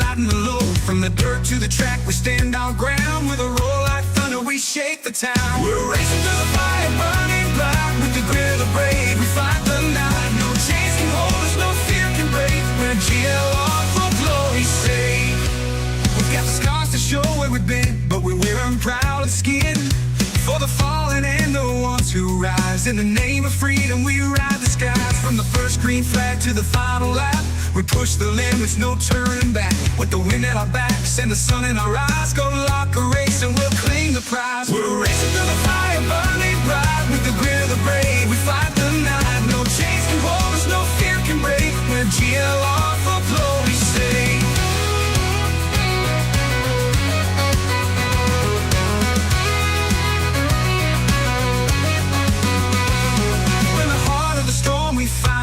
lighten the load. From the dirt to the track, we stand our ground. With a roar like thunder, we shake the town. We're racing through the fire, burning black. With the grit of the brave, we fight the night. No chains can hold us, no fear can break. We're GLR for glory's sake. We've got the scars to show where we've been, but we wear them proud of skin. For the fallen and the ones who rise, in the name of freedom we ride the skies. From the first green flag to the final lap, we push the limits, no turning back. With the wind at our backs and the sun in our eyes, GoatLocker Racing, we'll claim the prize. We're racing through the fire, burning bright. With the grit of the brave, we fight the night. No chains can hold us, no fear can break. We're GLR for glory's sake.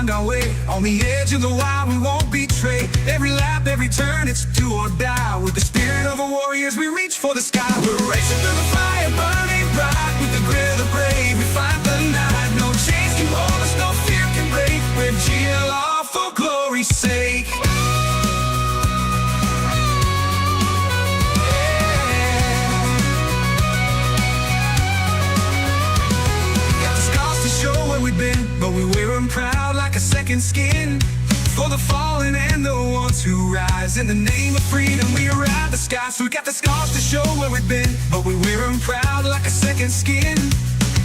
Our way on the edge of the wild, we won't betray. Every lap, every turn, it's do or die. With the spirit of a warrior as we reach for the sky. We're racing through the fire, burning bright. With the grit of the brave, we fight the night. No chains can hold us, no fear can break. We're GLR for glory's sake. We've been, but we wear them proud like a second skin. For the fallen and the ones who rise, in the name of freedom we ride the skies. We got the scars to show where we've been, but we wear them proud like a second skin.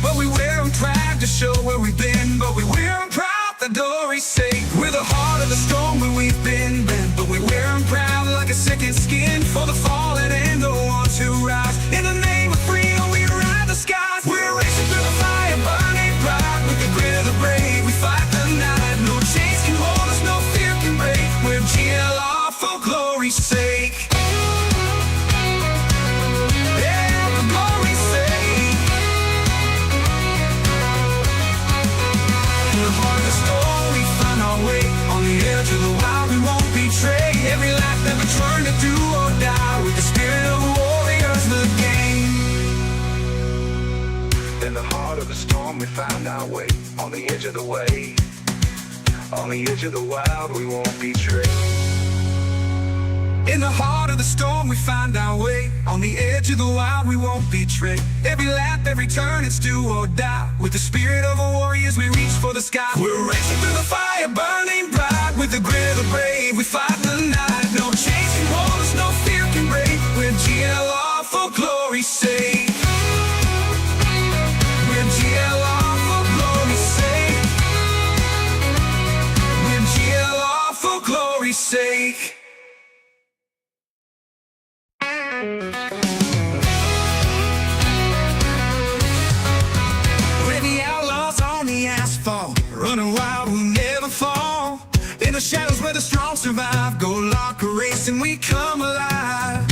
But we wear them proud to show where we've been, but we wear them proud the glory's sake. We're the heart of the storm where we've been, but we wear them proud like a second skin. For the fallen and the ones who rise, in the name of freedom we ride the skies. We're racing through the fire, burning bright. With the grit of the brave, we fight the night. No chains can hold us, no fear can break. We're GLR for glory's sake. Yeah, for glory's sake. In the heart of the storm, we find our way. On the edge of the wild, we won't betray. Every life that we turn to do or die. With the spirit of warriors, the game. In the heart of the storm, we find our way. On the edge of the way, on the edge of the wild, we won't betray. In the heart of the storm, we find our way. On the edge of the wild, we won't betray. Every lap, every turn, it's do or die. With the spirit of a warriors, we reach for the sky. We're racing through the fire, burning bright. With the grit of the brave, we fight the night. No chains can hold us, no fear can break. We're GLR for glory's sake. We're GLR for glory's sake. We're GLR for glory's sake. We're the outlaws on the asphalt, running wild, we'll never fall. In the shadows where the strong survive, GoatLocker Racing, we come alive.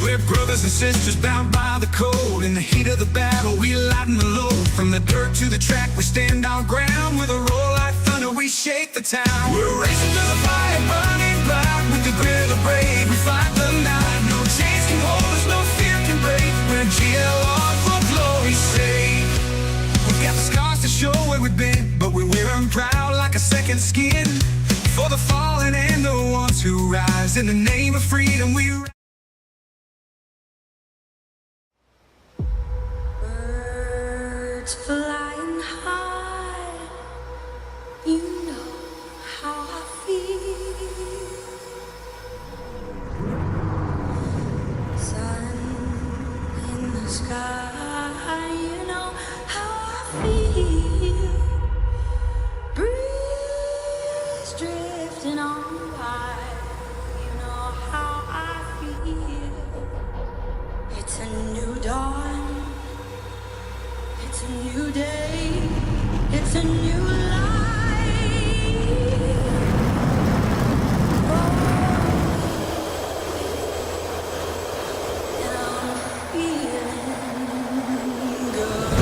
We're brothers and sisters bound by the code. In the heat of the battle, we lighten the load. From the dirt to the track, we stand our ground. With a roar like thunder, we shake the town. We're racing through the fire, burning black. With the grit of the brave, we fight the night. No chains can hold us, no fear can break. We're GLR for glory's sake. We've got the scars to show where we've been, but we wear them proud like a second skin. For the fallen and the ones who rise, in the name of freedom we rise. Birds flying high, you know how I feel. Sun in the sky, you know how I feel. Breeze drifting on by, you know how I feel. It's a new dawn. It's a new day, it's a new life. And I'm feeling good.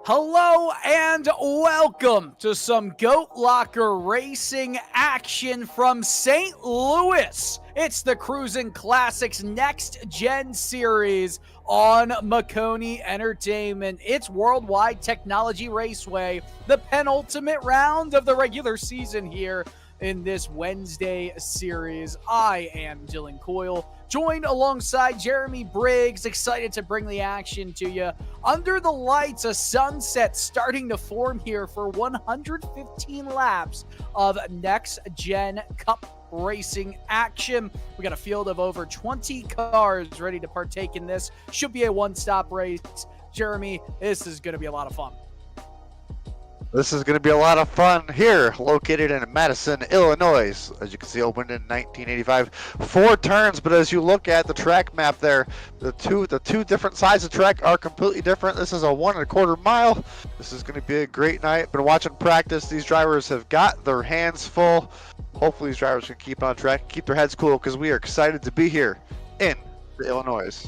Hello and welcome to some GoatLocker Racing action from St. Louis. It's the Cruisin Classics Next Gen Series on Maconi Entertainment. It's Worldwide Technology Raceway, the penultimate round of the regular season here in this Wednesday series. I am Dylan Coyle, joined alongside Jeremy Briggs, excited to bring the action to you. Under the lights, a sunset starting to form here for 115 laps of Next Gen Cup racing action. We got a field of over 20 cars ready to partake in this. Should be a one-stop race. Jeremy, this is going to be a lot of fun. This is going to be a lot of fun here, located in Madison, Illinois. As you can see, opened in 1985. 4 turns, but as you look at the track map there, the two different sides of track are completely different. This is a 1 1/4 mile. This is going to be a great night. Been watching practice. These drivers have got their hands full. Hopefully these drivers can keep on track, keep their heads cool, because we are excited to be here in Illinois.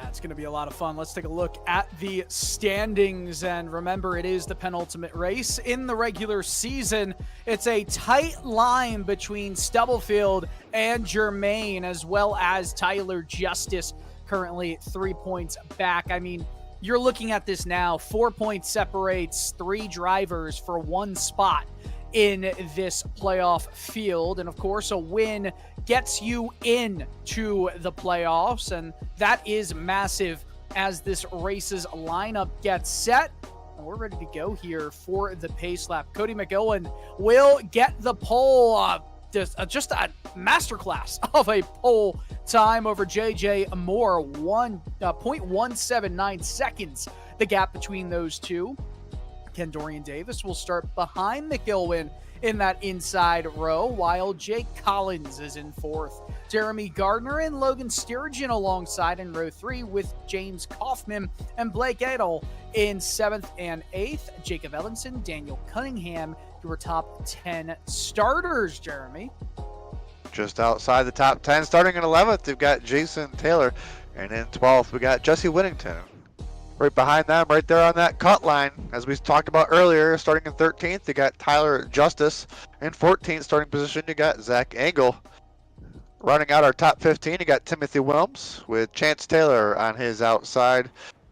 It's going to be a lot of fun. Let's take a look at the standings. And remember, it is the penultimate race in the regular season. It's a tight line between Stubblefield and Germain, as well as Tyler Justice, currently 3 points back. I mean, you're looking at this now. 4 points separates 3 drivers for 1 spot in this playoff field. And of course, a win gets you into the playoffs, and that is massive as this race's lineup gets set. And we're ready to go here for the pace lap. Cody McGowan will get the pole. Just a masterclass of a pole time over JJ Moore. 0.179 seconds, the gap between those two. Ken Dorian Davis will start behind McIlwain in that inside row, while Jake Collins is in 4th. Jeremy Gardner and Logan Sturgeon alongside in row 3, with James Kaufman and Blake Edel in 7th and 8th. Jacob Ellenson, Daniel Cunningham, your top 10 starters, Jeremy. Just outside the top 10, starting in 11th, we've got Jason Taylor, and in 12th, we got Jesse Whittington. Right behind them, right there on that cut line, as we talked about earlier, starting in 13th, you got Tyler Justice. In 14th starting position, you got Zach Engel. Running out our top 15, you got Timothy Wilms with Chance Taylor on his outside.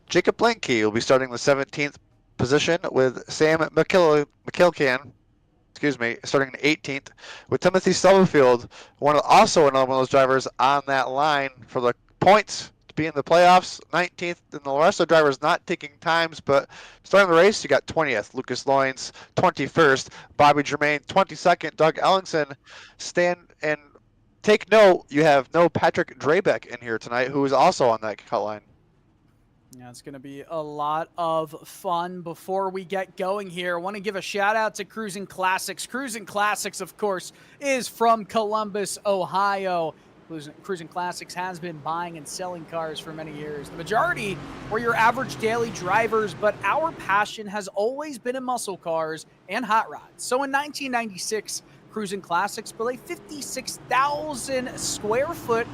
Jacob Blanke will be starting the 17th position with Sam McKilcan, starting in 18th, with Timothy Stubblefield, also another one of those drivers on that line for the points to be in the playoffs. 19th, and the rest of the drivers not taking times, but starting the race, you got 20th, Lucas Loynes, 21st, Bobby Germain, 22nd, Doug Ellenson. And take note, you have no Patrick Drabeck in here tonight, who is also on that cut line. Yeah, it's going to be a lot of fun. Before we get going here, I want to give a shout out to Cruisin Classics. Cruisin Classics, of course, is from Columbus, Ohio. Cruisin Classics has been buying and selling cars for many years. The majority were your average daily drivers, but our passion has always been in muscle cars and hot rods. So in 1996, Cruisin Classics built a 56,000 square foot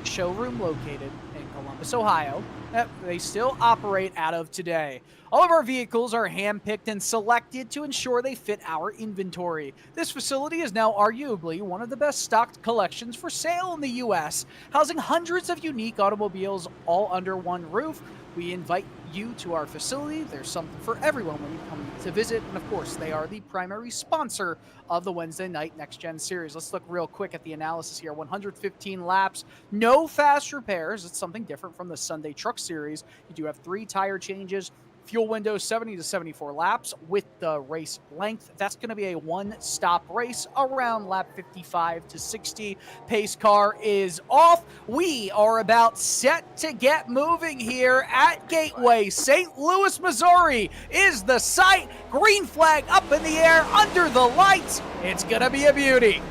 showroom located in Columbus, Ohio, that they still operate out of today. All of our vehicles are handpicked and selected to ensure they fit our inventory. This facility is now arguably one of the best stocked collections for sale in the U.S., housing hundreds of unique automobiles all under one roof. We invite you to our facility. There's something for everyone when you come to visit. And of course, they are the primary sponsor of the Wednesday night Next Gen Series. Let's look real quick at the analysis here. 115 laps, no fast repairs. It's something different from the Sunday Truck Series. You do have 3 tire changes. Fuel window 70 to 74 laps with the race length. That's going to be a one-stop race around lap 55 to 60. Pace car is off. We are about set to get moving here at Gateway. St. Louis, Missouri is the site. Green flag up in the air under the lights. It's going to be a beauty.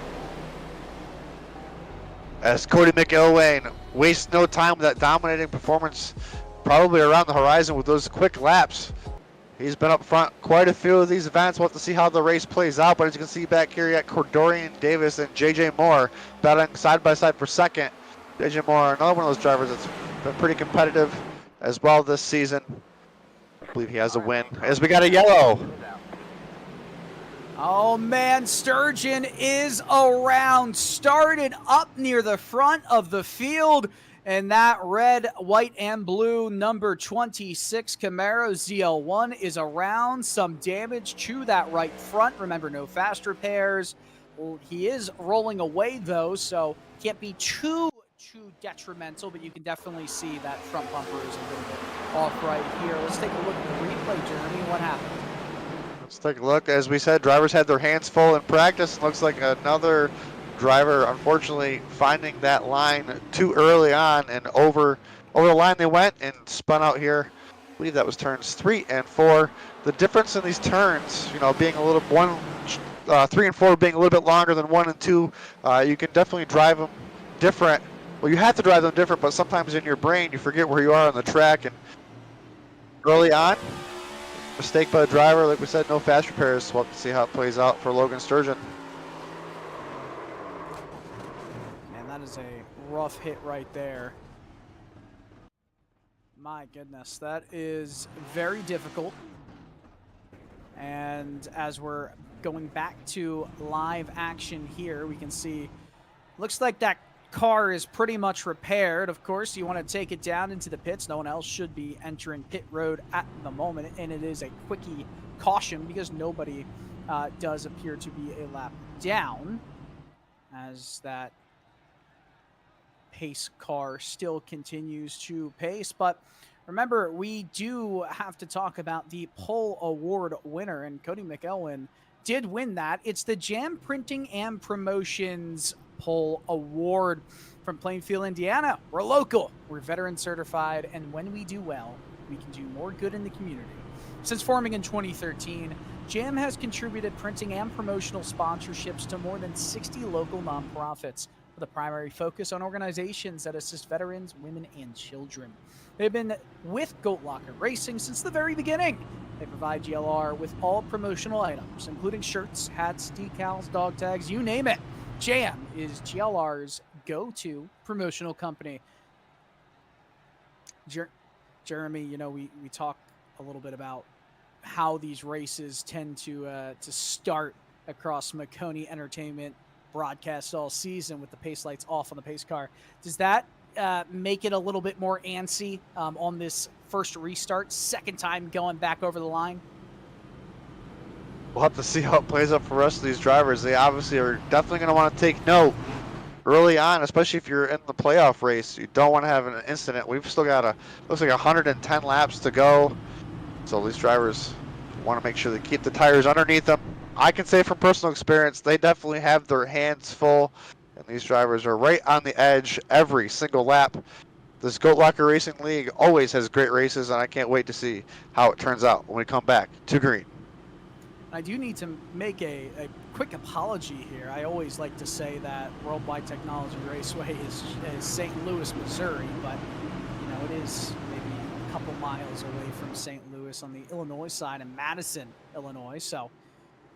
As Cody McIlwain wastes no time with that dominating performance, probably around the horizon with those quick laps. He's been up front quite a few of these events. We'll have to see how the race plays out, but as you can see back here, you got Dorian Davis and JJ Moore battling side by side for second. JJ Moore, another one of those drivers that's been pretty competitive as well this season. believe he has a win as we got a yellow. Oh man, Sturgeon is around, started up near the front of the field, and that red, white, and blue number 26 Camaro ZL1 is around. Some damage to that right front. Remember, no fast repairs. Well, he is rolling away though, so can't be too detrimental, but you can definitely see that front bumper is a little bit off right here. Let's take a look at the replay, Jeremy. What happened? Let's take a look. As we said, drivers had their hands full in practice. Looks like another driver, unfortunately, finding that line too early on, and over the line they went and spun out here. I believe that was turns 3 and 4. The difference in these turns, you know, being a little 3 and 4 being a little bit longer than 1 and 2, you can definitely drive them different. Well, you have to drive them different, but sometimes in your brain you forget where you are on the track. And early on, mistake by the driver, like we said, no fast repairs. We'll have to see how it plays out for Logan Sturgeon. Man, that is a rough hit right there. My goodness, that is very difficult. And as we're going back to live action here, we can see, looks like that car is pretty much repaired. Of course, you want to take it down into the pits. No one else should be entering pit road at the moment, and it is a quickie caution because nobody does appear to be a lap down, as that pace car still continues to pace. But remember, we do have to talk about the pole award winner, and Cody McElwain did win that. It's the Jam Printing and Promotions Pole Award from Plainfield, Indiana. We're local, we're veteran certified, and when we do well, we can do more good in the community. Since forming in 2013, Jam has contributed printing and promotional sponsorships to more than 60 local nonprofits, with a primary focus on organizations that assist veterans, women, and children. They've been with GoatLocker Racing since the very beginning. They provide GLR with all promotional items, including shirts, hats, decals, dog tags, you name it. Jam is GLR's go-to promotional company. Jeremy, you know, we talk a little bit about how these races tend to start across Maconi Entertainment broadcast all season with the pace lights off on the pace car. Does that make it a little bit more antsy on this first restart, second time going back over the line? We'll have to see how it plays up for the rest of these drivers. They obviously are definitely going to want to take note early on, especially if you're in the playoff race. You don't want to have an incident. We've still got looks like 110 laps to go. So these drivers want to make sure they keep the tires underneath them. I can say from personal experience, they definitely have their hands full, and these drivers are right on the edge every single lap. This GoatLocker Racing League always has great races, and I can't wait to see how it turns out when we come back to green. I do need to make a quick apology here. I always like to say that Worldwide Technology Raceway is St. Louis, Missouri, but you know, it is maybe a couple miles away from St. Louis on the Illinois side in Madison, Illinois. So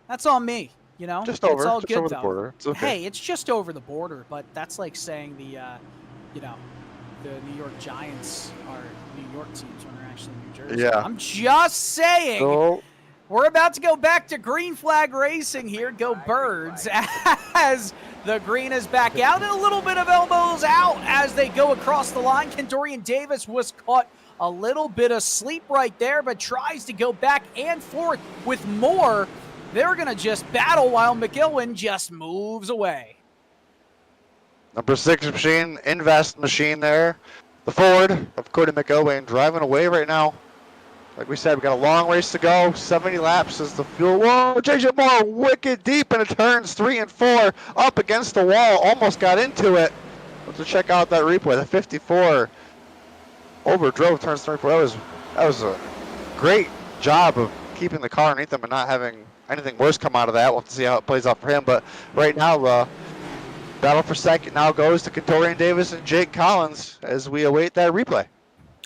that's on me, you know. Just over, it's all just good over though. the border. It's okay. Hey, it's just over the border, but that's like saying the you know, the New York Giants are New York teams when they're actually New Jersey. Yeah. I'm just saying. So, We're about to go back to green flag racing here. Go Birds, as the green is back out, and a little bit of elbows out as they go across the line. Kendorian Davis was caught a little bit asleep right there, but tries to go back and forth with more. They're going to just battle while McElwain just moves away. number 6 machine, Invest machine there. The Ford of Cody McElwain driving away right now. Like we said, we got a long race to go. 70 laps is the fuel. Whoa, JJ Moore wicked deep into turns 3 and 4. Up against the wall, almost got into it. Let's check out that replay. The 54 overdrove turns 3 and 4. That was a great job of keeping the car underneath him and not having anything worse come out of that. We'll have to see how it plays out for him. But right now, the battle for second now goes to Kendorian Davis and Jake Collins as we await that replay.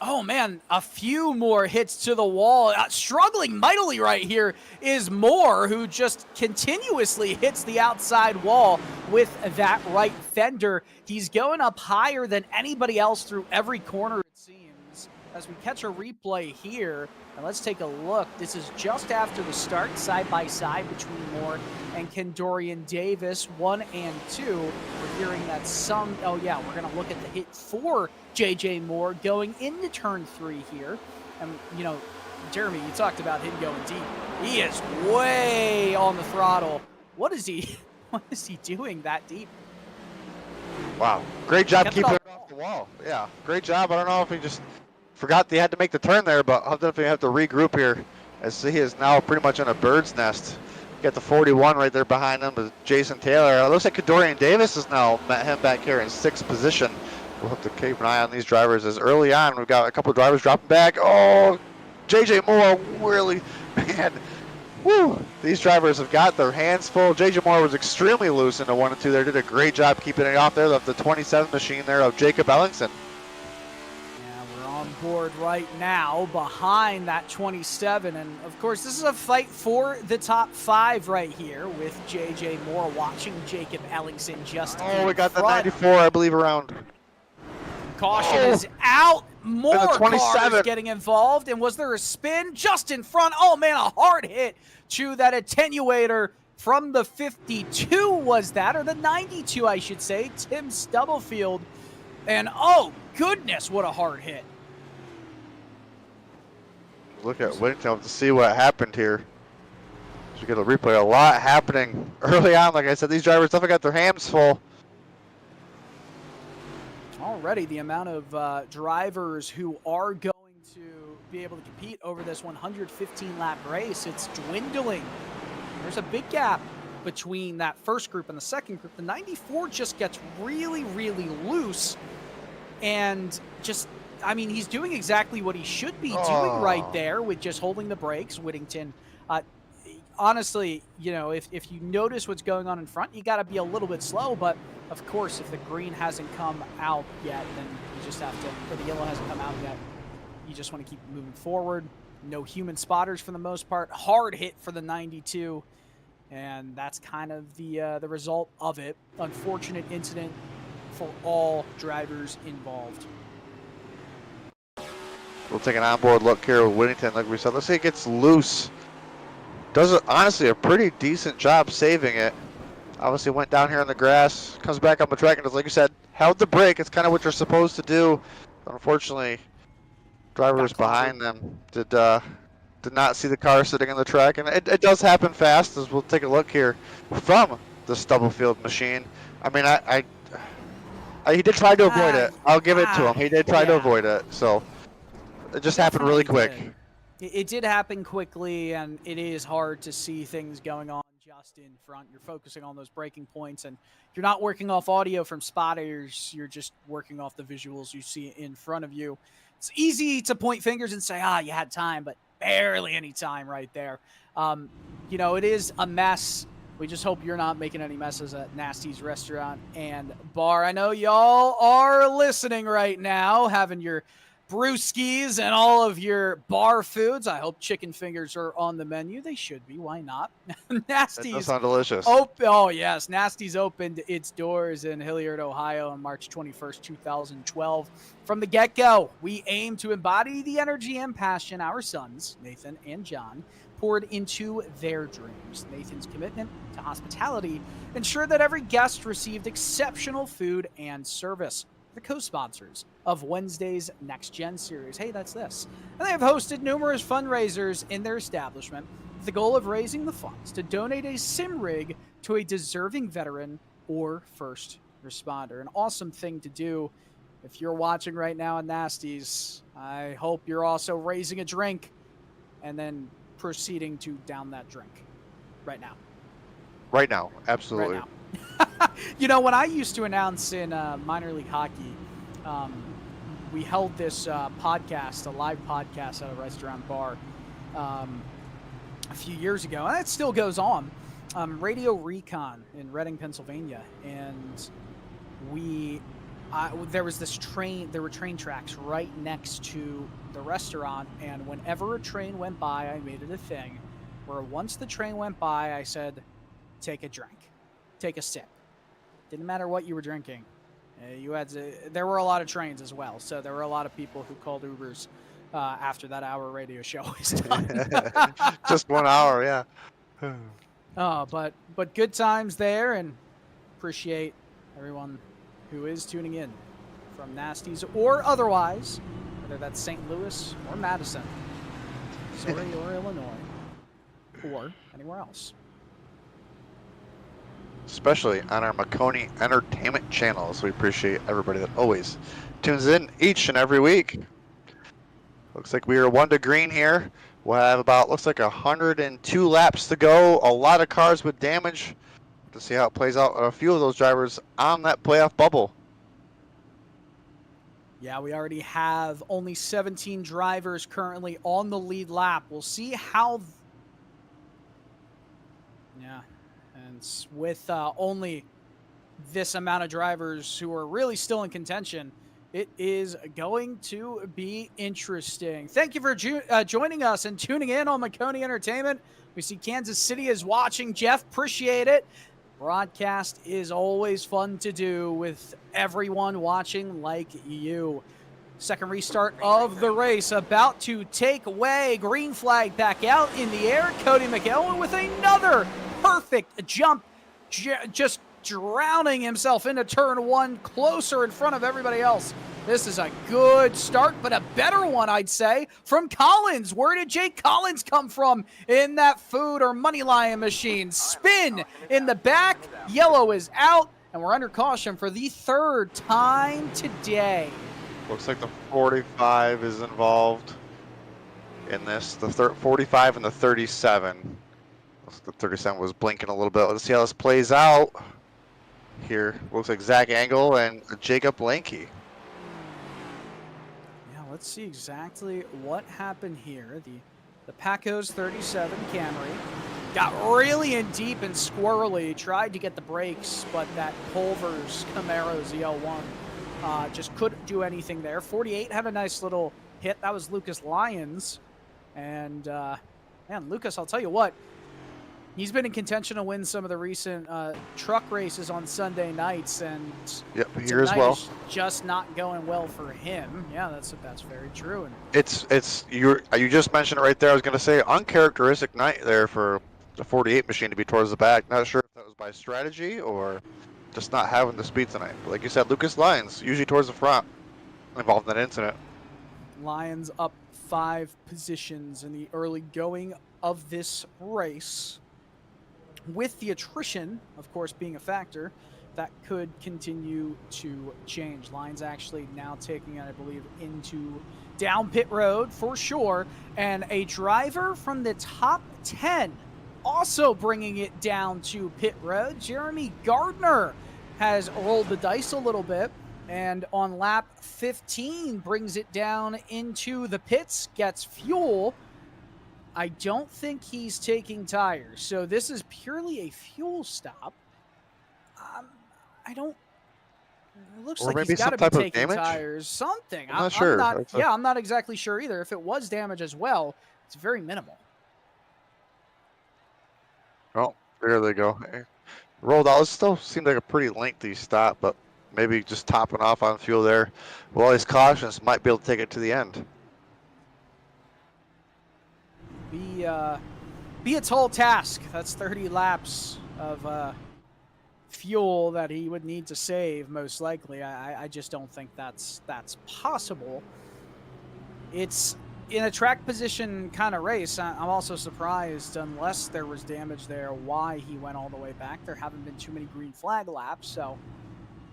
Oh, man, a few more hits to the wall. Struggling mightily right here is Moore, who just continuously hits the outside wall with that right fender. He's going up higher than anybody else through every corner, it seems. as we catch a replay here. And let's take a look. This is just after the start, side by side between Moore and Kendorian Davis, 1 and 2. We're hearing that some, oh yeah, we're going to look at the hit for JJ Moore going into turn 3 here. And, you know, Jeremy, you talked about him going deep. He is way on the throttle. What is he doing that deep? Wow. Great job keeping it off the wall. Yeah, great job. I don't know if he just forgot they had to make the turn there, but I'll definitely have to regroup here as he is now pretty much on a bird's nest. Got the 41 right there behind him with Jason Taylor. It looks like Kendorian Davis has now met him back here in 6th position. We'll have to keep an eye on these drivers as early on we've got a couple of drivers dropping back. Oh, JJ Moore really, man. Woo, these drivers have got their hands full. JJ Moore was extremely loose in the 1 and 2 there. Did a great job keeping it off there. Left the 27 machine there of Jacob Ellingson. Yeah, we're on board right now behind that 27. And of course, this is a fight for the top 5 right here with JJ Moore watching Jacob Ellingson just Oh, we got the front. 94, I believe, around. Caution is out. More And the 27. cars getting involved. And was there a spin just in front? Oh, man, a hard hit to that attenuator from the 52 was that, or the 92, I should say, Tim Stubblefield. And, oh, goodness, what a hard hit. Look at Whittington to see what happened here. So we get a replay. A lot happening early on. Like I said, these drivers definitely got their hands full. Already the amount of drivers who are going to be able to compete over this 115-lap race, it's dwindling. There's a big gap between that first group and the second group. The 94 just gets really, really loose and just, I mean, he's doing exactly what he should be doing right there with just holding the brakes. Whittington, honestly, you know, if you notice what's going on in front, you got to be a little bit slow. But of course, if the green hasn't come out yet, then you just have to, or the yellow hasn't come out yet, you just want to keep moving forward. No human spotters for the most part. Hard hit for the 92, and that's kind of the result of it. Unfortunate incident for all drivers involved. We'll take an onboard look here with Whittington. Like we said, let's say it gets loose. Does honestly a pretty decent job saving it. Obviously went down here on the grass, comes back on the track, and just like you said, held the brake. It's kind of what you're supposed to do. But unfortunately, drivers behind them did not see the car sitting in the track, and it does happen fast. As we'll take a look here from the Stubblefield machine. I mean, he did try to avoid it. I'll give it to him. He did try to avoid it. So it just happened really quick. It did happen quickly, and it is hard to see things going on just in front. You're focusing on those braking points, and you're not working off audio from spotters. You're just working off the visuals you see in front of you. It's easy to point fingers and say, you had time, but barely any time right there. You know, it is a mess. We just hope you're not making any messes at Nasty's Restaurant and Bar. I know y'all are listening right now, having your brewskis and all of your bar foods. I hope chicken fingers are on the menu. They should be. Why not? Nasty's. That does sound delicious. Oh, yes. Nasty's opened its doors in Hilliard, Ohio on March 21st, 2012. From the get-go, we aim to embody the energy and passion our sons, Nathan and John, poured into their dreams. Nathan's commitment to hospitality ensured that every guest received exceptional food and service. The co-sponsors of Wednesday's Next Gen series. Hey, that's this. And they have hosted numerous fundraisers in their establishment with the goal of raising the funds to donate a sim rig to a deserving veteran or first responder. An awesome thing to do. If you're watching right now at Nasty's, I hope you're also raising a drink and then proceeding to down that drink right now. Right now, absolutely. Right now. You know, when I used to announce in minor league hockey, we held this podcast, a live podcast at a restaurant bar a few years ago, and it still goes on. Radio Recon in Reading, Pennsylvania, and there was this train. There were train tracks right next to the restaurant, and whenever a train went by, I made it a thing where once the train went by, I said, "Take a drink, take a sip." Didn't matter what you were drinking. There were a lot of trains as well, so there were a lot of people who called Ubers after that hour radio show was done. Just 1 hour, yeah. But good times there, and appreciate everyone who is tuning in from Nasties or otherwise, whether that's St. Louis or Madison, Missouri or Illinois, or anywhere else. Especially on our Maconi Entertainment channel. So we appreciate everybody that always tunes in each and every week. Looks like we are 1 to green here. We'll have about, looks like 102 laps to go. A lot of cars with damage. To see how it plays out. A few of those drivers on that playoff bubble. Yeah, we already have only 17 drivers currently on the lead lap. We'll see how... Yeah, and with only this amount of drivers who are really still in contention, it is going to be interesting. Thank you for joining us and tuning in on Maconi Entertainment. We see Kansas City is watching. Jeff, appreciate it. Broadcast is always fun to do with everyone watching like you. Second restart of the race about to take away. Green flag back out in the air. Cody McElwin with another perfect jump, just drowning himself into turn 1, closer in front of everybody else. This is a good start, but a better one, I'd say, from Collins. Where did Jake Collins come from in that food or money lion machine? Spin in the back. Yellow is out, and we're under caution for the 3rd time today. Looks like the 45 is involved in this. The 45 and the 37. Looks like the 37 was blinking a little bit. Let's see how this plays out. Here, looks like Zach Engel and Jacob Lanke. Yeah, let's see exactly what happened here. The Pacos 37 Camry got really in deep and squirrely, tried to get the brakes, but that Culver's Camaro ZL1 just couldn't do anything there. 48 had a nice little hit. That was Lucas Lyons. And, man, Lucas, I'll tell you what, he's been in contention to win some of the recent truck races on Sunday nights, and yep, here as well. Just not going well for him. Yeah, that's very true. And you just mentioned it right there. I was going to say uncharacteristic night there for the 48 machine to be towards the back. Not sure if that was by strategy or just not having the speed tonight. But like you said, Lucas Lyons usually towards the front, involved in that incident. Lions up 5 positions in the early going of this race. With the attrition, of course, being a factor, that could continue to change. Lions actually now taking it, I believe, into down pit road for sure. And a driver from the top 10 also bringing it down to pit road. Jeremy Gardner has rolled the dice a little bit, and on lap 15 brings it down into the pits, gets fuel. I don't think he's taking tires, so this is purely a fuel stop. It looks or like he's got to be taking tires. Something. I'm not sure. I'm not exactly sure either. If it was damage as well, it's very minimal. Oh, there they go. Rolled out. It still seemed like a pretty lengthy stop, but maybe just topping off on fuel there. Well, his cautions might be able to take it to the end. Be a tall task. That's 30 laps of fuel that he would need to save, most likely. I just don't think that's possible. It's in a track position kind of race. I'm also surprised, unless there was damage there, why he went all the way back. There haven't been too many green flag laps, so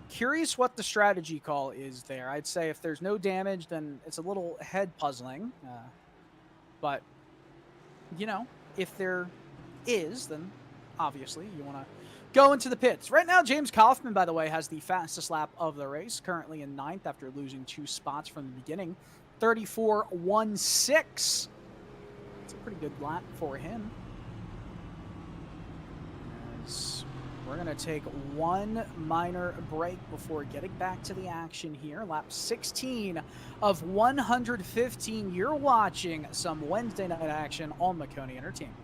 curious what the strategy call is there. I'd say if there's no damage, then it's a little head puzzling. But, you know, if there is, then obviously you want to go into the pits. Right now, James Kaufman, by the way, has the fastest lap of the race, currently in 9th after losing 2 spots from the beginning. 34.16. It's a pretty good lap for him. As we're going to take one minor break before getting back to the action here. Lap 16 of 115. You're watching some Wednesday night action on Maconi Entertainment.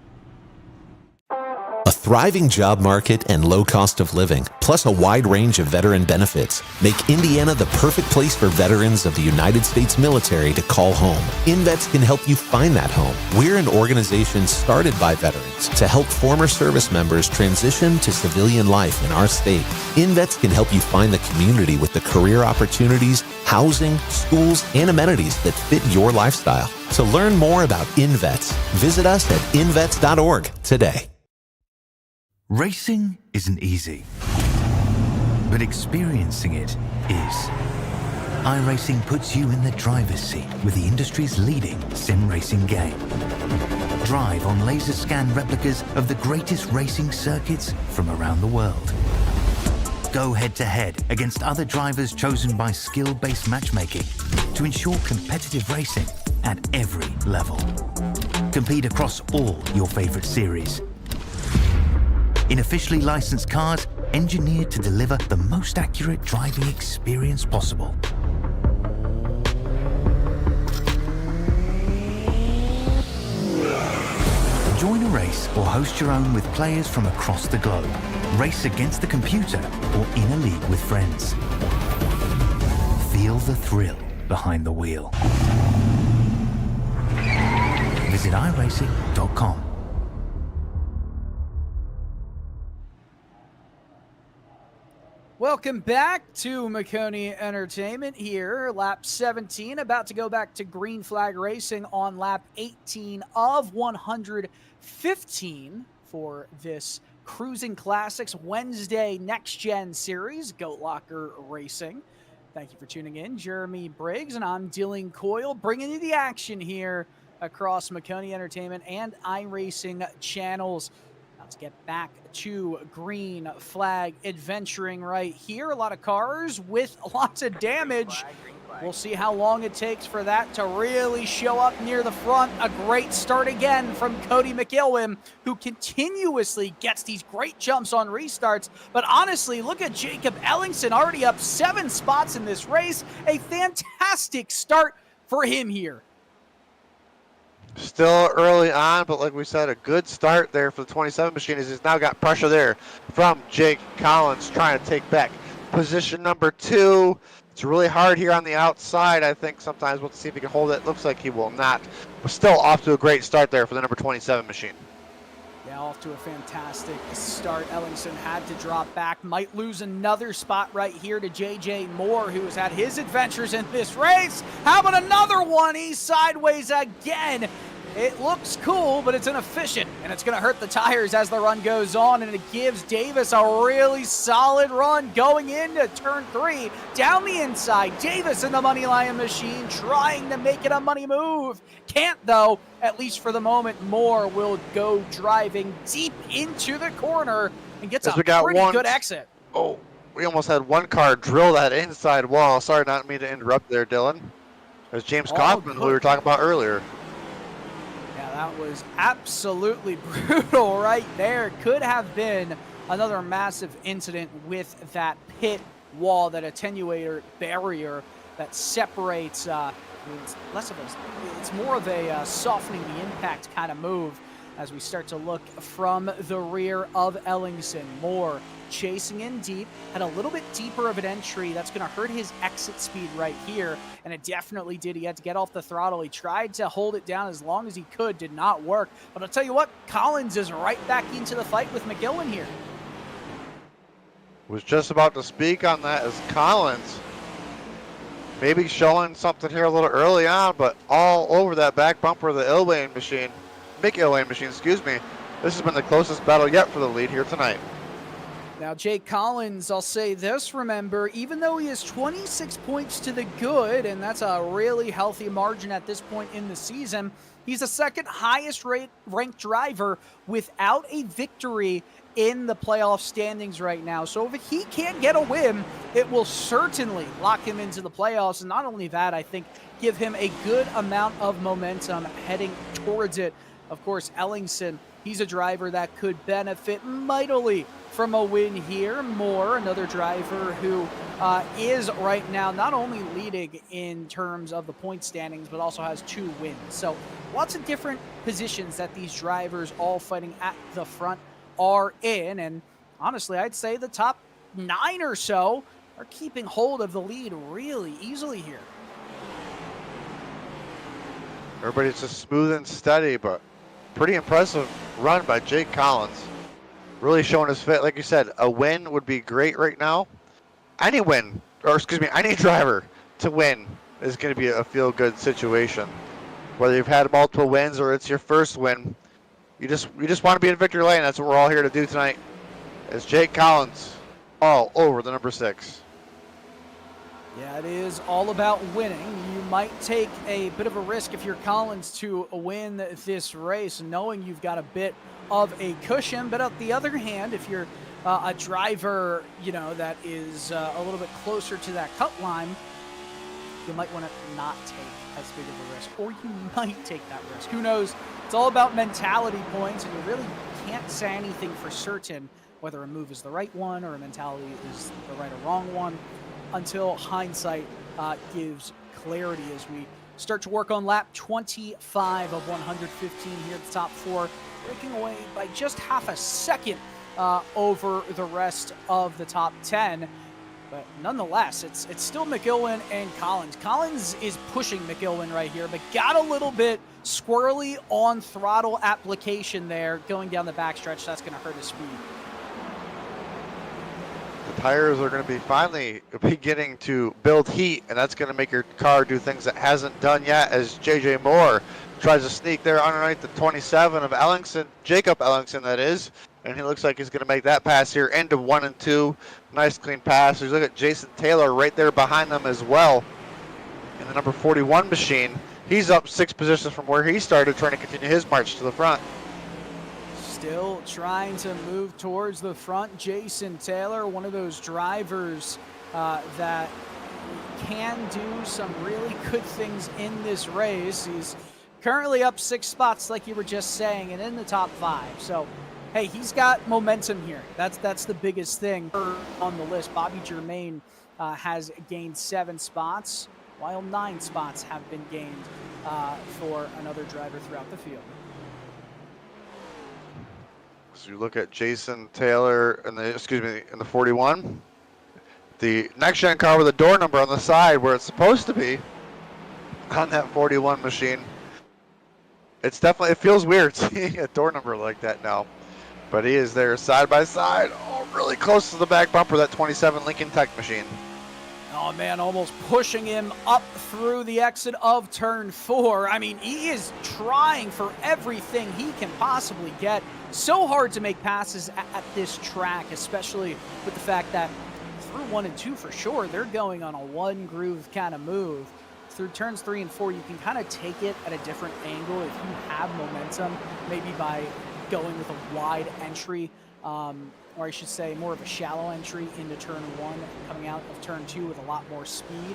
thriving job market and low cost of living, plus a wide range of veteran benefits, make Indiana the perfect place for veterans of the United States military to call home. InVets can help you find that home. We're an organization started by veterans to help former service members transition to civilian life in our state. InVets can help you find the community with the career opportunities, housing, schools, and amenities that fit your lifestyle. To learn more about InVets, visit us at invets.org today. Racing isn't easy, but experiencing it is. iRacing puts you in the driver's seat with the industry's leading sim racing game. Drive on laser scan replicas of the greatest racing circuits from around the world. Go head-to-head against other drivers chosen by skill-based matchmaking to ensure competitive racing at every level. Compete across all your favorite series. In officially licensed cars, engineered to deliver the most accurate driving experience possible. Join a race or host your own with players from across the globe. Race against the computer or in a league with friends. Feel the thrill behind the wheel. Visit iRacing.com. Welcome back to Maconi Entertainment here, lap 17, about to go back to Green Flag Racing on lap 18 of 115 for this Cruisin Classics Wednesday Next Gen Series, GoatLocker Racing. Thank you for tuning in. Jeremy Briggs and I'm Dylan Coyle, bringing you the action here across Maconi Entertainment and iRacing channels. Let's get back to Green Flag adventuring right here. A lot of cars with lots of damage. We'll see how long it takes for that to really show up near the front. A great start again from Cody McIlwain, who continuously gets these great jumps on restarts. But honestly, look at Jacob Ellingson, already up 7 spots in this race. A fantastic start for him here. Still early on, but like we said, a good start there for the 27 machine as he's now got pressure there from Jake Collins trying to take back position number 2. It's really hard here on the outside. I think sometimes we'll see if he can hold it. Looks like he will not. But still off to a great start there for the number 27 machine. Yeah, off to a fantastic start. Ellingson had to drop back. Might lose another spot right here to JJ Moore, who has had his adventures in this race. How about another one? He's sideways again. It looks cool, but it's inefficient, and it's going to hurt the tires as the run goes on, and it gives Davis a really solid run going into turn 3. Down the inside, Davis in the money line machine trying to make it a money move. Can't, though, at least for the moment. Moore will go driving deep into the corner and gets a pretty good exit. Oh, we almost had one car drill that inside wall. Sorry, not me to interrupt there, Dylan. There's James Kaufman, who we were talking about earlier. That was absolutely brutal right there. Could have been another massive incident with that pit wall, that attenuator barrier that separates. It's less of a, it's more of a softening the impact kind of move as we start to look from the rear of Ellingson. Moore chasing in deep, had a little bit deeper of an entry. That's going to hurt his exit speed right here, and it definitely did. He had to get off the throttle. He tried to hold it down as long as he could, did not work. But I'll tell you what, Collins is right back into the fight with McIlwain here. Was just about to speak on that as Collins maybe showing something here a little early on, but all over that back bumper of the McIlwain machine, excuse me. This has been the closest battle yet for the lead here tonight. Now, Jake Collins, I'll say this, remember, even though he is 26 points to the good, and that's a really healthy margin at this point in the season, he's the second highest ranked driver without a victory in the playoff standings right now. So if he can't get a win, it will certainly lock him into the playoffs. And not only that, I think give him a good amount of momentum heading towards it. Of course, Ellingson, he's a driver that could benefit mightily from a win here. Moore, another driver who is right now not only leading in terms of the point standings, but also has 2 wins. So lots of different positions that these drivers all fighting at the front are in. And honestly, I'd say the top 9 or so are keeping hold of the lead really easily here. Everybody's just smooth and steady, but pretty impressive run by Jake Collins. Really showing his fit. Like you said, a win would be great right now. Any win, or excuse me, any driver to win is going to be a feel-good situation. Whether you've had multiple wins or it's your first win, you just want to be in victory lane. That's what we're all here to do tonight. As Jake Collins all over the number 6. Yeah, it is all about winning. You might take a bit of a risk if you're Collins to win this race, knowing you've got a bit of a cushion. But on the other hand, if you're a driver, that is a little bit closer to that cut line, you might want to not take as big of a risk, or you might take that risk. Who knows? It's all about mentality points, and you really can't say anything for certain whether a move is the right one or a mentality is the right or wrong one until hindsight gives clarity as we start to work on lap 25 of 115 here at the top 4, breaking away by just half a second over the rest of the top 10. But nonetheless, it's still McIlwain and Collins. Collins is pushing McIlwain right here, but got a little bit squirrely on throttle application there going down the backstretch. That's going to hurt his speed. The tires are going to be finally beginning to build heat, and that's going to make your car do things it hasn't done yet, as JJ Moore tries to sneak there underneath the 27 of Ellingson, Jacob Ellingson that is, and he looks like he's going to make that pass here into 1 and 2. Nice clean pass. You look at Jason Taylor right there behind them as well in the number 41 machine. He's up 6 positions from where he started, trying to continue his march to the front. Still trying to move towards the front. Jason Taylor, one of those drivers that can do some really good things in this race. He's currently up 6 spots, like you were just saying, and in the top 5. So, hey, he's got momentum here. That's the biggest thing on the list. Bobby Germain has gained 7 spots, while 9 spots have been gained for another driver throughout the field. So you look at Jason Taylor in the 41. The next gen car with a door number on the side where it's supposed to be on that 41 machine. It feels weird seeing a door number like that now. But he is there side by side, really close to the back bumper, that 27 Lincoln Tech machine. Oh man, almost pushing him up through the exit of turn 4. I mean, he is trying for everything he can possibly get. So hard to make passes at this track, especially with the fact that through 1 and 2 for sure, they're going on a one groove kind of move. Through turns 3 and 4, you can kind of take it at a different angle if you have momentum, maybe by going with a wide entry, or I should say more of a shallow entry into turn 1, coming out of turn 2 with a lot more speed.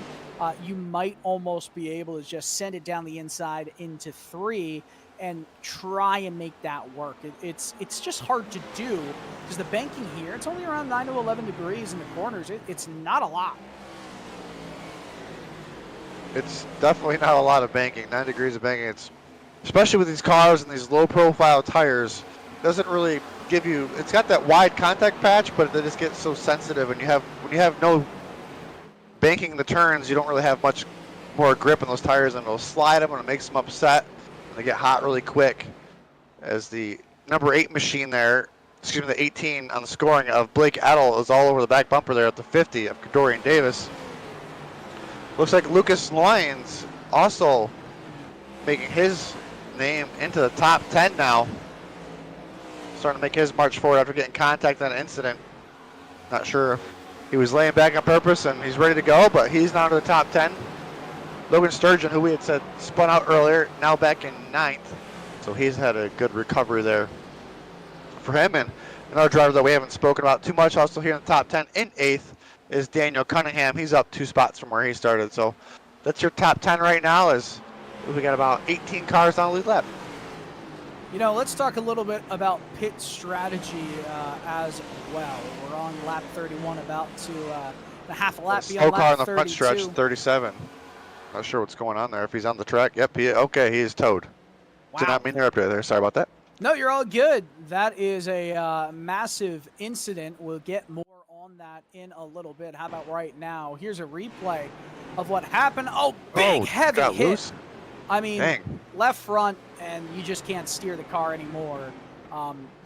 You might almost be able to just send it down the inside into 3 and try and make that work. It's just hard to do because the banking here, it's only around 9 to 11 degrees in the corners. It's not a lot. It's definitely not a lot of banking. 9 degrees of banking. It's especially with these cars and these low-profile tires, doesn't really give you. It's got that wide contact patch, but they just get so sensitive. And when you have no banking in the turns, you don't really have much more grip on those tires, and it'll slide them, and it makes them upset, and they get hot really quick. As the number 8 machine there, the 18 on the scoring of Blake Edel is all over the back bumper there at the 50 of Dorian Davis. Looks like Lucas Lyons also making his name into the top 10 now. Starting to make his march forward after getting contact on an incident. Not sure if he was laying back on purpose and he's ready to go, but he's now to the top 10. Logan Sturgeon, who we had said spun out earlier, now back in 9th. So he's had a good recovery there for him. And another driver that we haven't spoken about too much, also here in the top 10 in 8th, is Daniel Cunningham. He's up 2 spots from where he started. So that's your top 10 right now, as we got about 18 cars on the lead lap. Let's talk a little bit about pit strategy as well. We're on lap 31, about to the half a lap beyond lap 32. Car on the front stretch, 37. Not sure what's going on there. If he's on the track, yep, he is towed. Wow. Did not mean to interrupt you there. Sorry about that. No, you're all good. That is a massive incident. We'll get more on that in a little bit. How about right now? Here's a replay of what happened. Oh, big, Oh, heavy got hit. loose. I mean, Dang. left front, and you just can't steer the car anymore.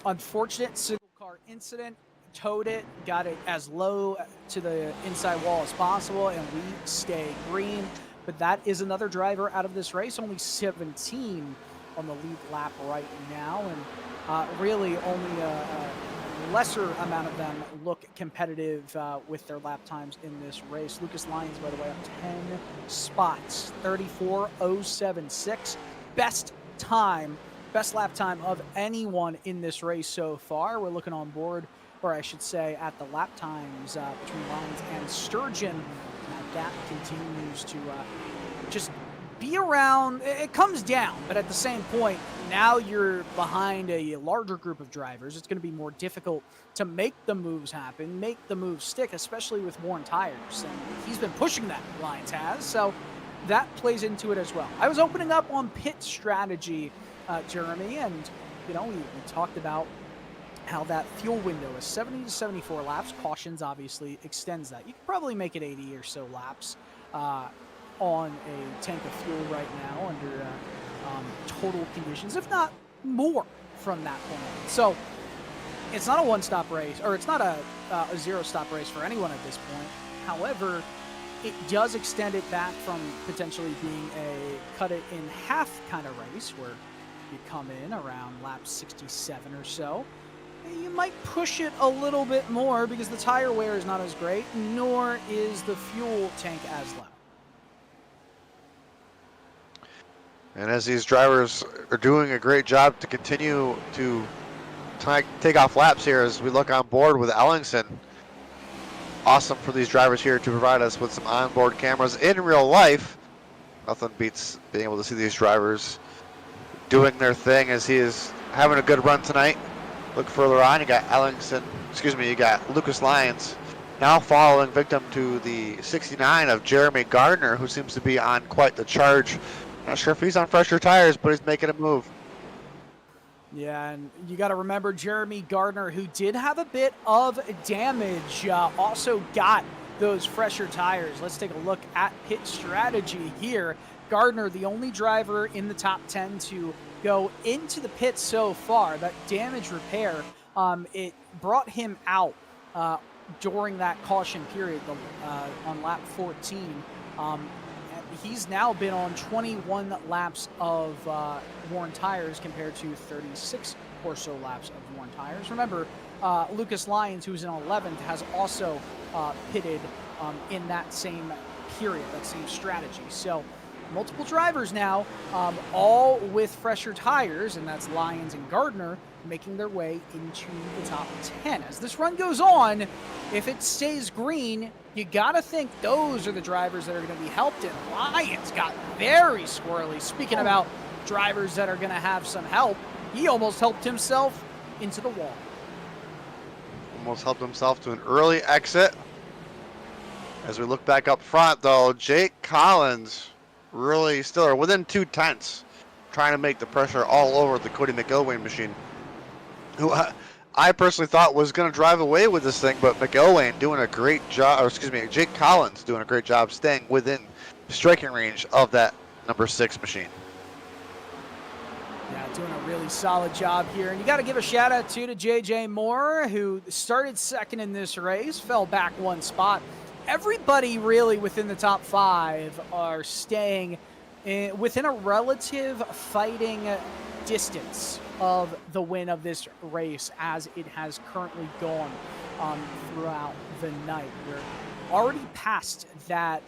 Unfortunate single car incident. Towed it, got it as low to the inside wall as possible, and we stay green. But that is another driver out of this race, only 17 on the lead lap right now, and really only a lesser amount of them look competitive with their lap times in this race. Lucas Lyons, by the way, up 10 spots, 34.076. Best lap time of anyone in this race so far. We're looking on board, or I should say at the lap times between Lyons and Sturgeon. That gap continues to just be around. It comes down, but at the same point, now you're behind a larger group of drivers. It's going to be more difficult to make the moves happen, make the moves stick, especially with worn tires. And he's been pushing that, Lyons has, so that plays into it as well. I was opening up on pit strategy, Jeremy, and we talked about how that fuel window is 70 to 74 laps. Cautions obviously extends that. You could probably make it 80 or so laps on a tank of fuel right now under total conditions, if not more from that point on. So it's not a one-stop race, or it's not a zero-stop race for anyone at this point. However, it does extend it back from potentially being a cut-it-in-half kind of race where you come in around lap 67 or so. You might push it a little bit more because the tire wear is not as great, nor is the fuel tank as low. And as these drivers are doing a great job to continue to take off laps here as we look on board with Ellingson. Awesome for these drivers here to provide us with some onboard cameras in real life. Nothing beats being able to see these drivers doing their thing as he is having a good run tonight. Look further on, you got you got Lucas Lyons now following victim to the 69 of Jeremy Gardner, who seems to be on quite the charge. Not sure if he's on fresher tires, but he's making a move. Yeah, and you got to remember Jeremy Gardner, who did have a bit of damage, also got those fresher tires. Let's take a look at pit strategy here. Gardner, the only driver in the top 10 to go into the pit so far. That damage repair, it brought him out during that caution period on lap 14. He's now been on 21 laps of worn tires compared to 36 or so laps of worn tires. Remember, Lucas Lyons, who's in 11th, has also pitted in that same period, that same strategy. So multiple drivers now, all with fresher tires, and that's Lyons and Gardner making their way into the top 10. As this run goes on, if it stays green, you gotta think those are the drivers that are gonna be helped in. Lyons got very squirrely. Speaking about drivers that are gonna have some help, he almost helped himself into the wall. Almost helped himself to an early exit. As we look back up front, though, Jake Collins really still are within 2/10, trying to make the pressure all over the Cody McIlwain machine, who I personally thought was going to drive away with this thing, but McIlwain doing a great job, or excuse me, Jake Collins doing a great job staying within striking range of that number 6 machine. Yeah, doing a really solid job here. And you got to give a shout out to JJ Moore, who started second in this race, fell back one spot. Everybody really within the top 5 are staying within a relative fighting distance of the win of this race as it has currently gone throughout the night. We're already past that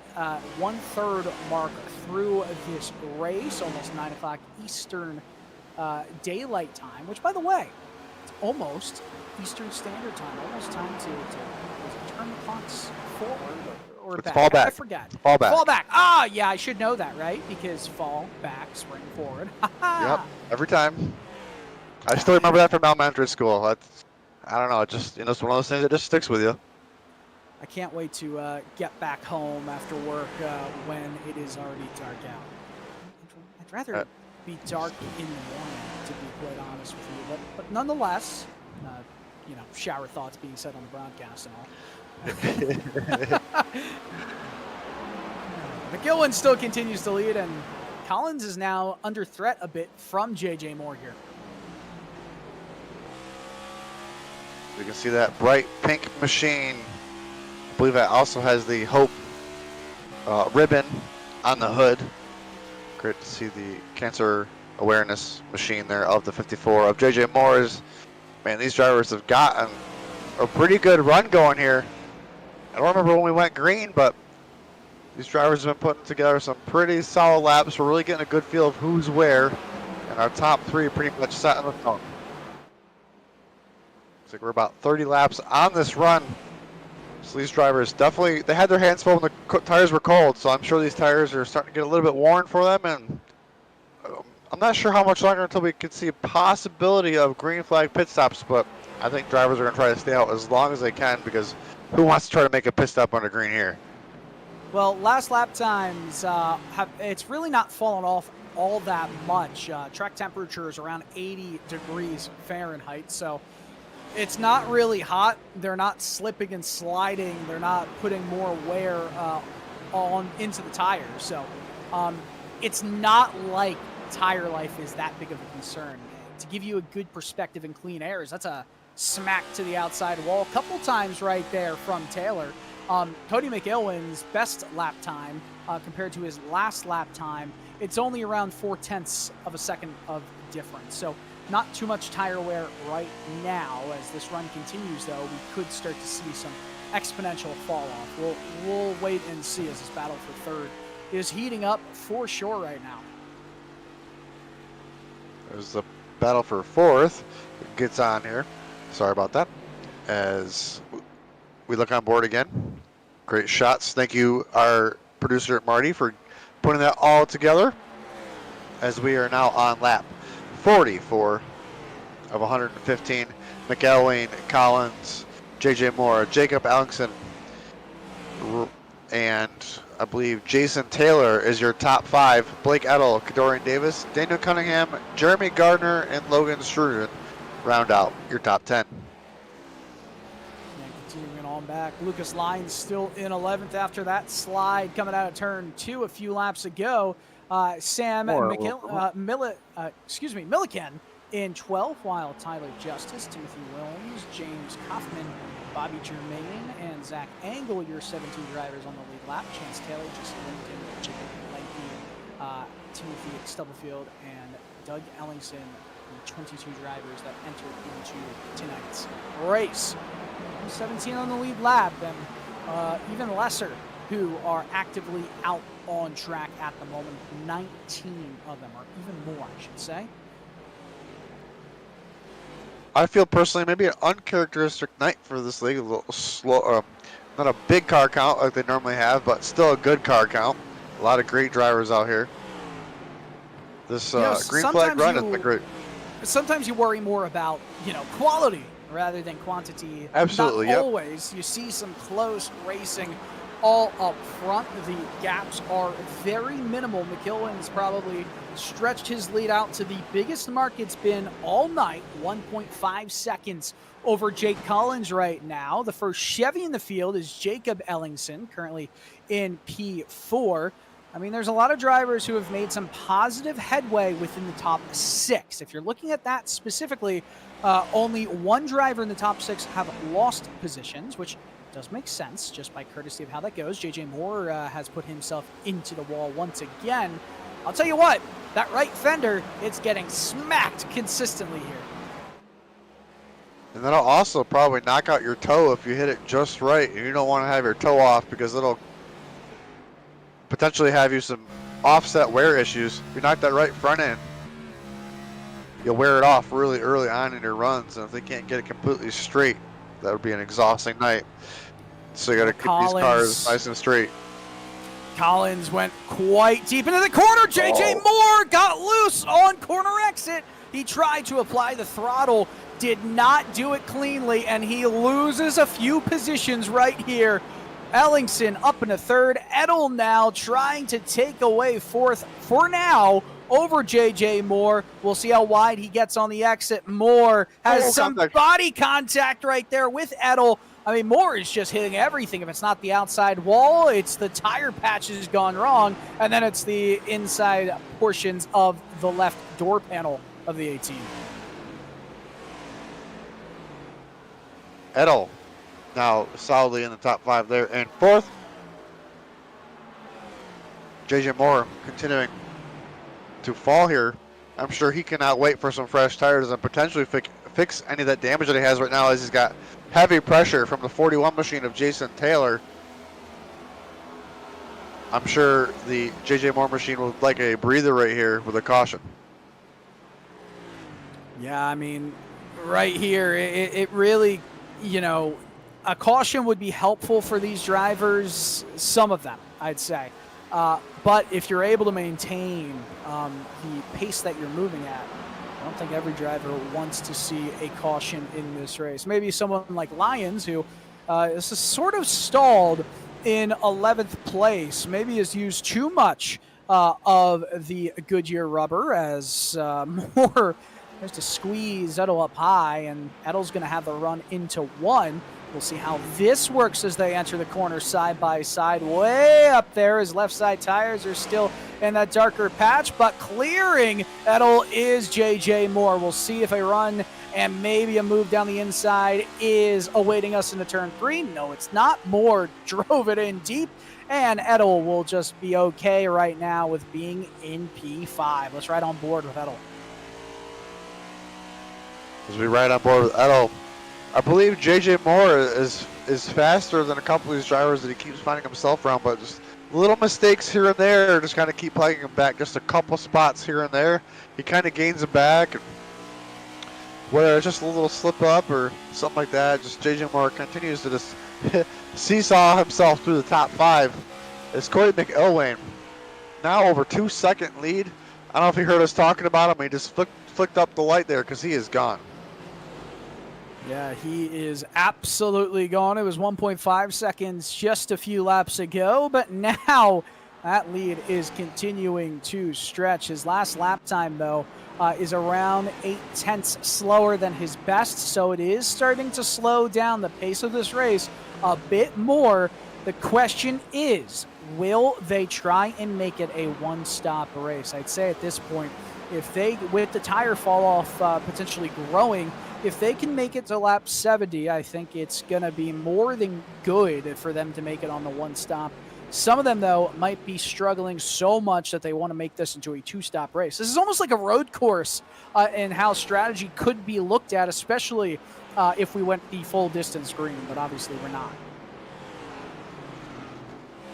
1/3 mark through this race, almost 9 o'clock Eastern daylight time, which, by the way, it's almost Eastern Standard Time, almost time to turn the clocks forward or It's back. fall back. I forgot. Fall back. Fall back. Ah, yeah, I should know that, right? Because fall, back, spring, forward. Yep, every time. I still remember that from elementary school. That's, I don't know, it's one of those things that just sticks with you. I can't wait to get back home after work when it is already dark out. I'd rather be dark in the morning, to be quite honest with you. But nonetheless, shower thoughts being said on the broadcast and all. McElwain still continues to lead, and Collins is now under threat a bit from JJ Moore here. You can see that bright pink machine. I believe that also has the Hope ribbon on the hood. Great to see the cancer awareness machine there of the 54 of JJ Moore's. Man, these drivers have gotten a pretty good run going here. I don't remember when we went green, but these drivers have been putting together some pretty solid laps. We're really getting a good feel of who's where, and our top three are pretty much set in the tone. Looks like we're about 30 laps on this run. So these drivers definitely, they had their hands full when the tires were cold, so I'm sure these tires are starting to get a little bit worn for them, and I'm not sure how much longer until we can see a possibility of green flag pit stops, but I think drivers are going to try to stay out as long as they can, because who wants to try to make a pit stop under green here? Well, last lap times, it's really not fallen off all that much. Track temperature is around 80 degrees Fahrenheit, so it's not really hot. They're not slipping and sliding. They're not putting more wear into the tires. So it's not like tire life is that big of a concern. To give you a good perspective in clean airs, that's a smack to the outside wall a couple times right there from Taylor. Cody McElwain's best lap time compared to his last lap time, it's only around 0.4 of a second of difference. So not too much tire wear right now. As this run continues, though, we could start to see some exponential fall off. We'll wait and see as this battle for third is heating up for sure right now. There's the battle for fourth. It gets on here. Sorry about that. As we look on board again. Great shots. Thank you, our producer Marty, for putting that all together. As we are now on lap 44 of 115. McElwain, Collins, JJ Moore, Jacob Ellingson, and I believe Jason Taylor is your top five. Blake Edel, Dorian Davis, Daniel Cunningham, Jeremy Gardner, and Logan Struden round out your top 10. And continuing on back, Lucas Lyons still in 11th after that slide coming out of turn 2 a few laps ago. Sam Milliken in 12th, while Tyler Justice, Timothy Williams, James Kaufman, Bobby Germain, and Zach Angle, your 17 drivers on the lead lap. Chance Taylor, Jesse Lincoln, Jacob Lanky, Timothy Stubblefield, and Doug Ellingson, the 22 drivers that entered into tonight's race. 17 on the lead lap, and even lesser who are actively out on track at the moment. 19 of them, or even more, I should say. I feel personally maybe an uncharacteristic night for this league. A little slow, not a big car count like they normally have, but still a good car count. A lot of great drivers out here. This green flag run has been great. Sometimes you worry more about, quality rather than quantity. Absolutely, Not always. You see some close racing all up front. The gaps are very minimal. McElwain's probably stretched his lead out to the biggest mark it's been all night, 1.5 seconds over Jake Collins right now. The first Chevy in the field is Jacob Ellingson, currently in P4. I mean, there's a lot of drivers who have made some positive headway within the top 6. If you're looking at that specifically, only one driver in the top 6 have lost positions, which does make sense just by courtesy of how that goes. JJ Moore has put himself into the wall once again. I'll tell you what, that right fender, it's getting smacked consistently here. And that'll also probably knock out your toe if you hit it just right. And you don't want to have your toe off because it'll potentially have you some offset wear issues. If you knock that right front end, you'll wear it off really early on in your runs. And if they can't get it completely straight, that would be an exhausting night. So you got to keep these cars nice and straight. Collins went quite deep into the corner. JJ Moore got loose on corner exit. He tried to apply the throttle, did not do it cleanly, and he loses a few positions right here. Ellingson up into third. Edel now trying to take away fourth for now over JJ Moore. We'll see how wide he gets on the exit. Moore has some body contact right there with Edel. I mean, Moore is just hitting everything. If it's not the outside wall, it's the tire patch has gone wrong, and then it's the inside portions of the left door panel of the 18. Edel now solidly in the top 5 there. And 4th, JJ Moore continuing to fall here. I'm sure he cannot wait for some fresh tires and potentially fix any of that damage that he has right now, as he's got heavy pressure from the 41 machine of Jason Taylor. I'm sure the JJ Moore machine would like a breather right here with a caution. Yeah, I mean, right here, it really, you know, a caution would be helpful for these drivers, some of them, I'd say. But if you're able to maintain the pace that you're moving at, I don't think every driver wants to see a caution in this race. Maybe someone like Lyons, who is sort of stalled in 11th place, maybe has used too much of the Goodyear rubber, as Moore has to squeeze Edel up high, and Edel's going to have the run into 1. We'll see how this works as they enter the corner side by side. Way up there, his left side tires are still in that darker patch, but clearing Edel is JJ Moore. We'll see if a run and maybe a move down the inside is awaiting us into turn 3. No, it's not. Moore drove it in deep, and Edel will just be okay right now with being in P5. Let's ride on board with Edel. As we ride on board with Edel, I believe JJ Moore is faster than a couple of these drivers that he keeps finding himself around, but just little mistakes here and there just kind of keep plugging him back just a couple spots here and there. He kind of gains him back, and whether it's just a little slip up or something like that, just JJ Moore continues to just seesaw himself through the top 5. It's Corey McIlwain now over 2-second lead. I don't know if you heard us talking about him. He just flicked up the light there because he is gone. Yeah, he is absolutely gone. It was 1.5 seconds just a few laps ago, but now that lead is continuing to stretch. His last lap time, though, is around 0.8 slower than his best, so it is starting to slow down the pace of this race a bit more. The question is, will they try and make it a one-stop race? I'd say at this point, if they, with the tire fall off potentially growing, if they can make it to lap 70, I think it's going to be more than good for them to make it on the one-stop. Some of them, though, might be struggling so much that they want to make this into a 2-stop race. This is almost like a road course in how strategy could be looked at, especially if we went the full distance green, but obviously we're not.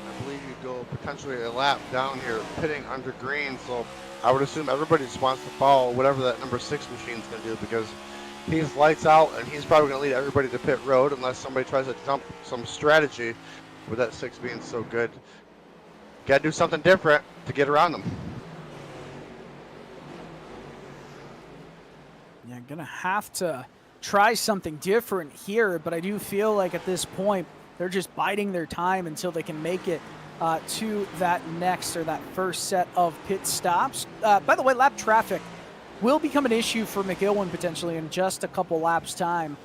I believe you go potentially a lap down here, pitting under green, so I would assume everybody just wants to follow whatever that number 6 machine's going to do, because he's lights out and he's probably going to lead everybody to pit road unless somebody tries to jump some strategy with that 6 being so good. Got to do something different to get around them. Yeah, going to have to try something different here, but I do feel like at this point they're just biding their time until they can make it to that next or that first set of pit stops. By the way, lap traffic will become an issue for McIlwain potentially in just a couple laps time.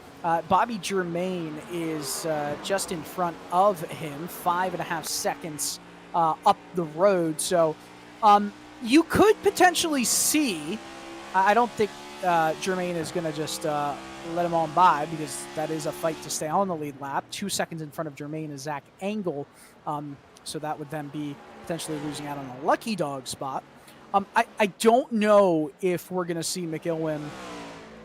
Bobby Germain is just in front of him, 5.5 seconds up the road. So you could potentially see, I don't think Germain is going to just let him on by, because that is a fight to stay on the lead lap. 2 seconds in front of Germain is Zach Engel. So that would then be potentially losing out on a lucky dog spot. I don't know if we're going to see McIlwain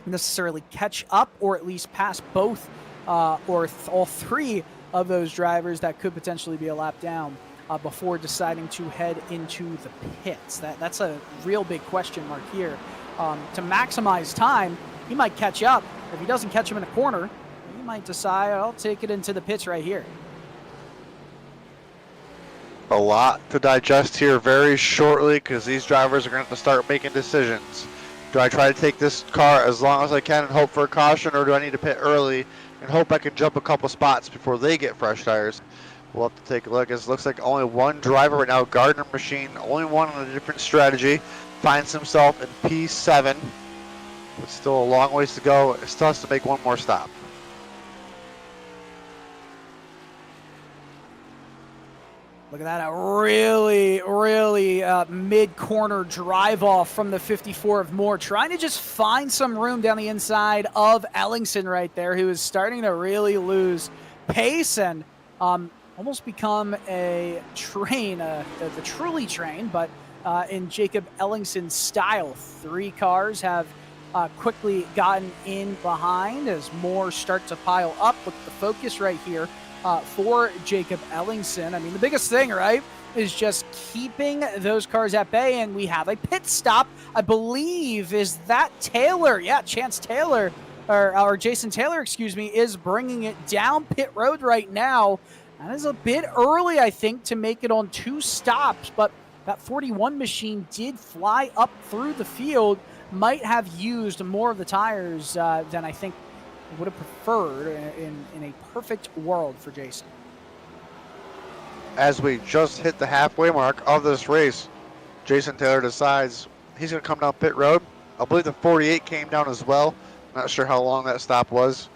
necessarily catch up or at least pass both or all 3 of those drivers that could potentially be a lap down before deciding to head into the pits. That's a real big question mark here. To maximize time, he might catch up. If he doesn't catch him in a corner, he might decide, I'll take it into the pits right here. A lot to digest here very shortly, because these drivers are going to have to start making decisions. Do I try to take this car as long as I can and hope for a caution, or do I need to pit early and hope I can jump a couple spots before they get fresh tires? We'll have to take a look. It looks like only one driver right now, Gardner machine, only one on a different strategy. finds himself in P7. But still a long ways to go. It still has to make one more stop. Look at that, a really mid-corner drive-off from the 54 of Moore, trying to just find some room down the inside of Ellingson right there, who is starting to really lose pace and almost become a train, the truly train, but in Jacob Ellingson's style. 3 cars have quickly gotten in behind as more start to pile up. Look at the focus right here for Jacob Ellingson. I mean, the biggest thing, right, is just keeping those cars at bay, and we have a pit stop, I believe. Is that Taylor? Yeah, Chance Taylor, or Jason Taylor, excuse me, is bringing it down pit road right now. That is a bit early, I think, to make it on 2 stops, but that 41 machine did fly up through the field, might have used more of the tires than I think would have preferred in a perfect world for Jason. As we just hit the halfway mark of this race, Jason Taylor decides he's going to come down pit road. I believe the 48 came down as well. Not sure how long that stop was.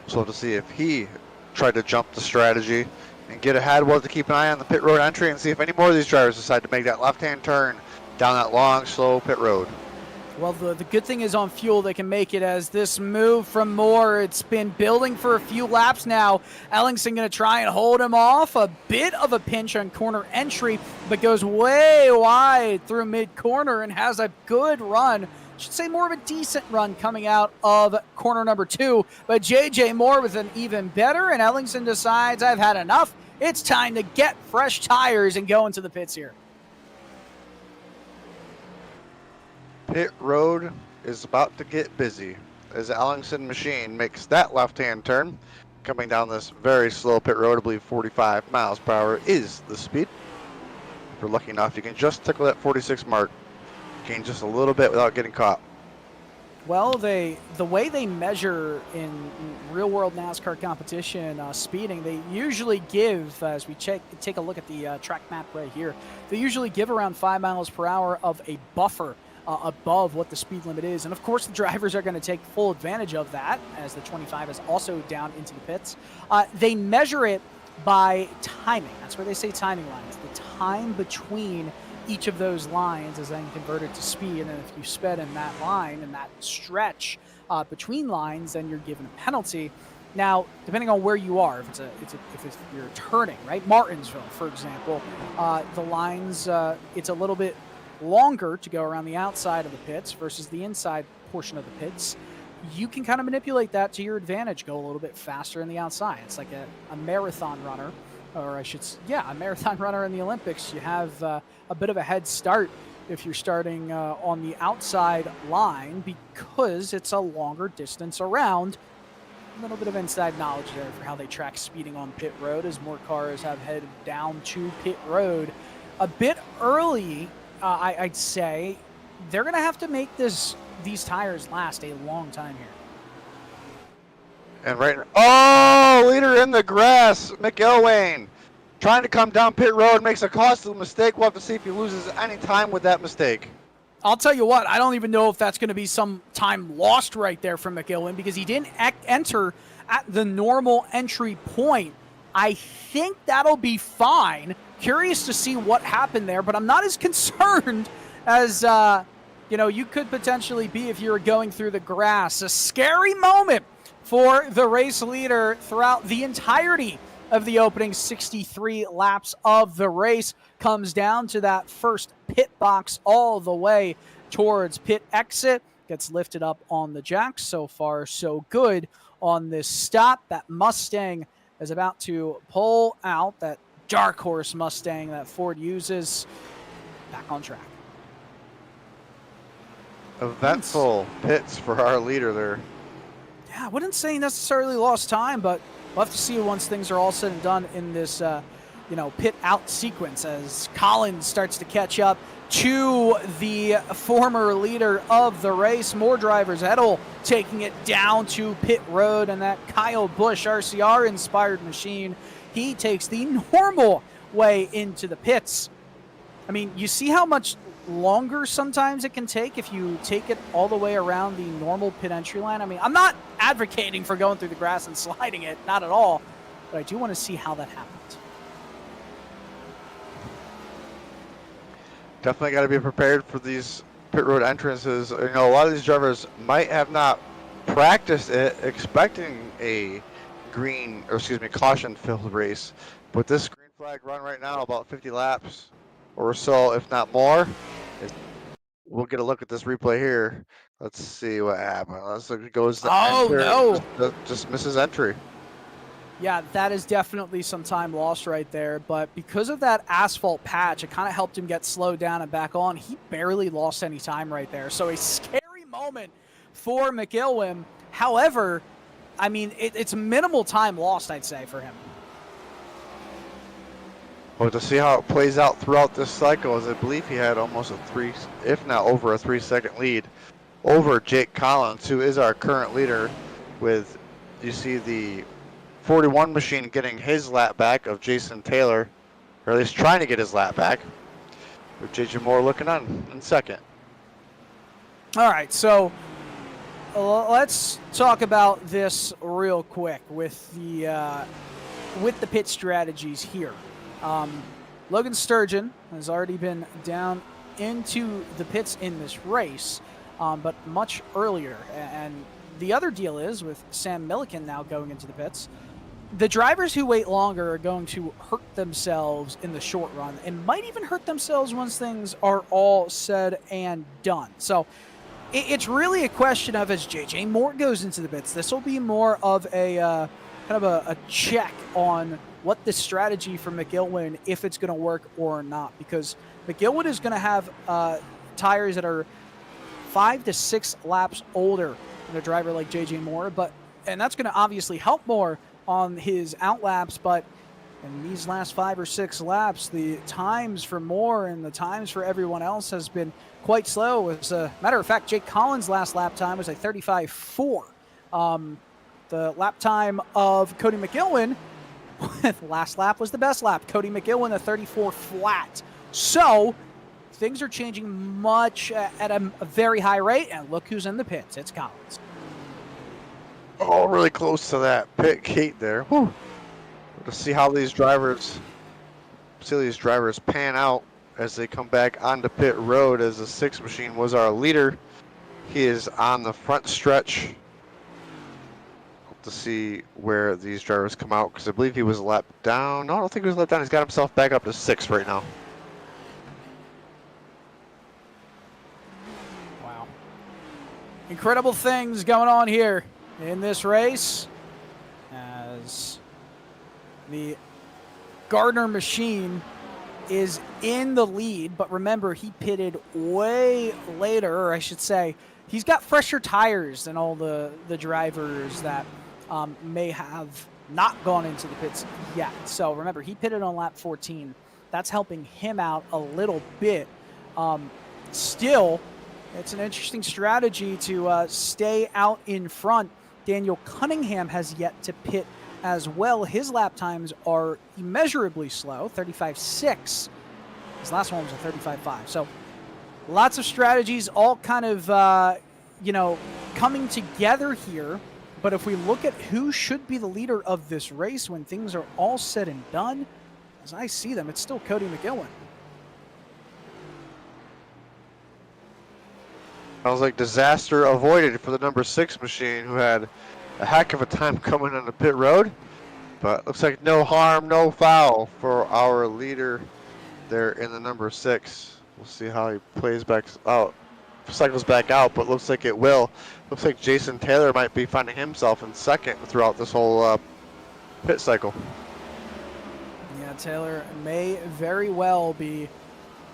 So to see if he tried to jump the strategy and get ahead, we'll have to keep an eye on the pit road entry and see if any more of these drivers decide to make that left-hand turn down that long, slow pit road. Well, the good thing is on fuel, they can make it as this move from Moore. It's been building for a few laps now. Ellingson going to try and hold him off. A bit of a pinch on corner entry, but goes way wide through mid-corner and has a good run. Should say more of a decent run coming out of corner number 2. But J.J. Moore with an even better, and Ellingson decides, I've had enough. It's time to get fresh tires and go into the pits here. Pit road is about to get busy as the Ellingson machine makes that left-hand turn. Coming down this very slow pit road, I believe 45 miles per hour is the speed. If you're lucky enough, you can just tickle that 46 mark. Gain just a little bit without getting caught. Well, the way they measure in real-world NASCAR competition speeding, they usually give, as we take a look at the track map right here, they usually give around 5 miles per hour of a buffer above what the speed limit is. And of course, the drivers are going to take full advantage of that, as the 25 is also down into the pits. They measure it by timing. That's where they say timing lines. The time between each of those lines is then converted to speed, and then if you sped in that line and that stretch between lines, then you're given a penalty. Now, depending on where you are, if you're turning, right, Martinsville, for example, the lines, it's a little bit longer to go around the outside of the pits versus the inside portion of the pits. You can kind of manipulate that to your advantage, go a little bit faster in the outside. It's like a marathon runner, or a marathon runner in the Olympics. You have a bit of a head start if you're starting on the outside line because it's a longer distance around. A little bit of inside knowledge there for how they track speeding on pit road as more cars have headed down to pit road. A bit early, I'd say. They're going to have to make these tires last a long time here. And leader in the grass, McElwain, trying to come down pit road, makes a costly mistake. We'll have to see if he loses any time with that mistake. I'll tell you what, I don't even know if that's going to be some time lost right there from McElwain because he didn't enter at the normal entry point. I think that'll be fine. Curious to see what happened there, but I'm not as concerned as you could potentially be if you were going through the grass. A scary moment for the race leader throughout the entirety of the opening 63 laps of the race. Comes down to that first pit box all the way towards pit exit. Gets lifted up on the jacks. So far, so good on this stop. That Mustang is about to pull out. That dark horse Mustang that Ford uses. Back on track. Eventful pits for our leader there. Yeah, I wouldn't say necessarily lost time, but we'll have to see once things are all said and done in this, pit out sequence as Collins starts to catch up to the former leader of the race. More drivers. Edel taking it down to pit road, and that Kyle Busch RCR-inspired machine, he takes the normal way into the pits. I mean, you see how much longer sometimes it can take if you take it all the way around the normal pit entry line. I mean, I'm not advocating for going through the grass and sliding it, not at all, but I do want to see how that happens. Definitely got to be prepared for these pit road entrances. You know, a lot of these drivers might have not practiced it expecting a caution-filled race. But this green flag run right now, about 50 laps or so, if not more. We'll get a look at this replay here. Let's see what happened. Let's look. It goes. Oh, no. Just misses entry. Yeah, that is definitely some time lost right there. But because of that asphalt patch, it kind of helped him get slowed down and back on. He barely lost any time right there. So a scary moment for McIlwain. However, I mean, it's minimal time lost, I'd say, for him. Well, to see how it plays out throughout this cycle, as I believe he had almost a 3, if not over a 3-second lead over Jake Collins, who is our current leader with, you see the 41 machine getting his lap back of Jason Taylor, or at least trying to get his lap back, with JJ Moore looking on in second. All right, so let's talk about this real quick with the pit strategies here. Logan Sturgeon has already been down into the pits in this race, but much earlier. And the other deal is with Sam Milliken now going into the pits, the drivers who wait longer are going to hurt themselves in the short run and might even hurt themselves once things are all said and done. So it's really a question of, as JJ Moore goes into the pits, this will be more of a kind of a check on what the strategy for McIlwain, if it's going to work or not, because McIlwain is going to have tires that are 5 to 6 laps older than a driver like JJ Moore, and that's going to obviously help more on his out laps, but in these last 5 or 6 laps, the times for Moore and the times for everyone else has been quite slow. As a matter of fact, Jake Collins' last lap time was a 35.4. The lap time of Cody McIlwain, last lap was the best lap. Cody McIlwain, a 34 flat. So things are changing much at a very high rate, and look who's in the pits. It's Collins. Oh, really close to that pit gate there. Whew. To see how these drivers pan out as they come back onto pit road, as the 6 machine was our leader. He is on the front stretch. Hope to see where these drivers come out, because I believe he was a lap down. No, I don't think he was a lap down. He's got himself back up to 6th right now. Wow. Incredible things going on here in this race, as the Gardner machine is in the lead, but remember, he pitted way later, or I should say, he's got fresher tires than all the drivers that may have not gone into the pits yet. So remember, he pitted on lap 14. That's helping him out a little bit. Still, it's an interesting strategy to stay out in front. Daniel Cunningham has yet to pit as well. His lap times are immeasurably slow, 35.6. His last one was a 35.5. So lots of strategies all kind of, coming together here. But if we look at who should be the leader of this race when things are all said and done, as I see them, it's still Cody McIlwain. Sounds like disaster avoided for the number 6 machine, who had a heck of a time coming on the pit road. But looks like no harm, no foul for our leader there in the number 6. We'll see how he plays back out, cycles back out, but looks like it will. Looks like Jason Taylor might be finding himself in 2nd throughout this whole pit cycle. Yeah, Taylor may very well be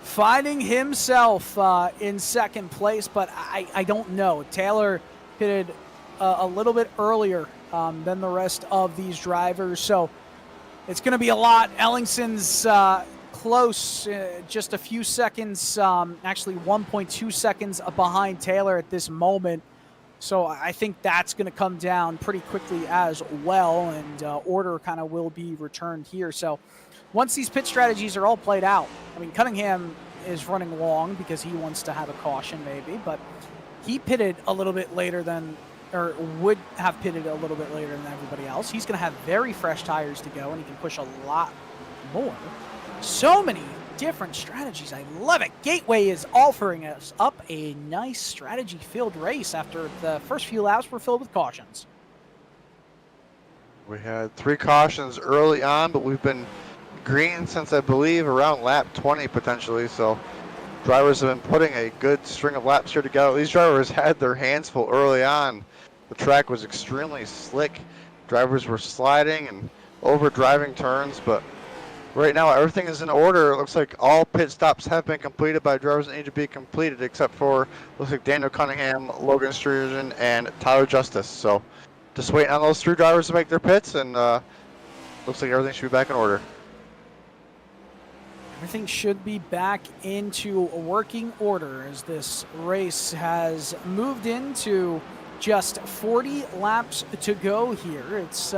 finding himself in 2nd place, but I don't know. Taylor pitted a little bit earlier than the rest of these drivers, so it's going to be a lot. Ellingson's close, just a few seconds, actually 1.2 seconds behind Taylor at this moment. So I think that's going to come down pretty quickly as well, and order kind of will be returned here. So once these pit strategies are all played out, I mean, Cunningham is running long because he wants to have a caution maybe, but he pitted a little bit later than, or would have pitted a little bit later than everybody else. He's going to have very fresh tires to go, and he can push a lot more. So many different strategies. I love it. Gateway is offering us up a nice strategy-filled race after the first few laps were filled with cautions. We had 3 cautions early on, but we've been green since I believe around lap 20 potentially. So drivers have been putting a good string of laps here together. These drivers had their hands full early on. The track was extremely slick. Drivers were sliding and over driving turns, but right now everything is in order. It looks like all pit stops have been completed by drivers that need to be completed, except for, looks like Daniel Cunningham, Logan Sturgeon, and Tyler Justice. So just waiting on those 3 drivers to make their pits, and looks like everything should be back in order. Everything should be back into working order as this race has moved into just 40 laps to go here. It's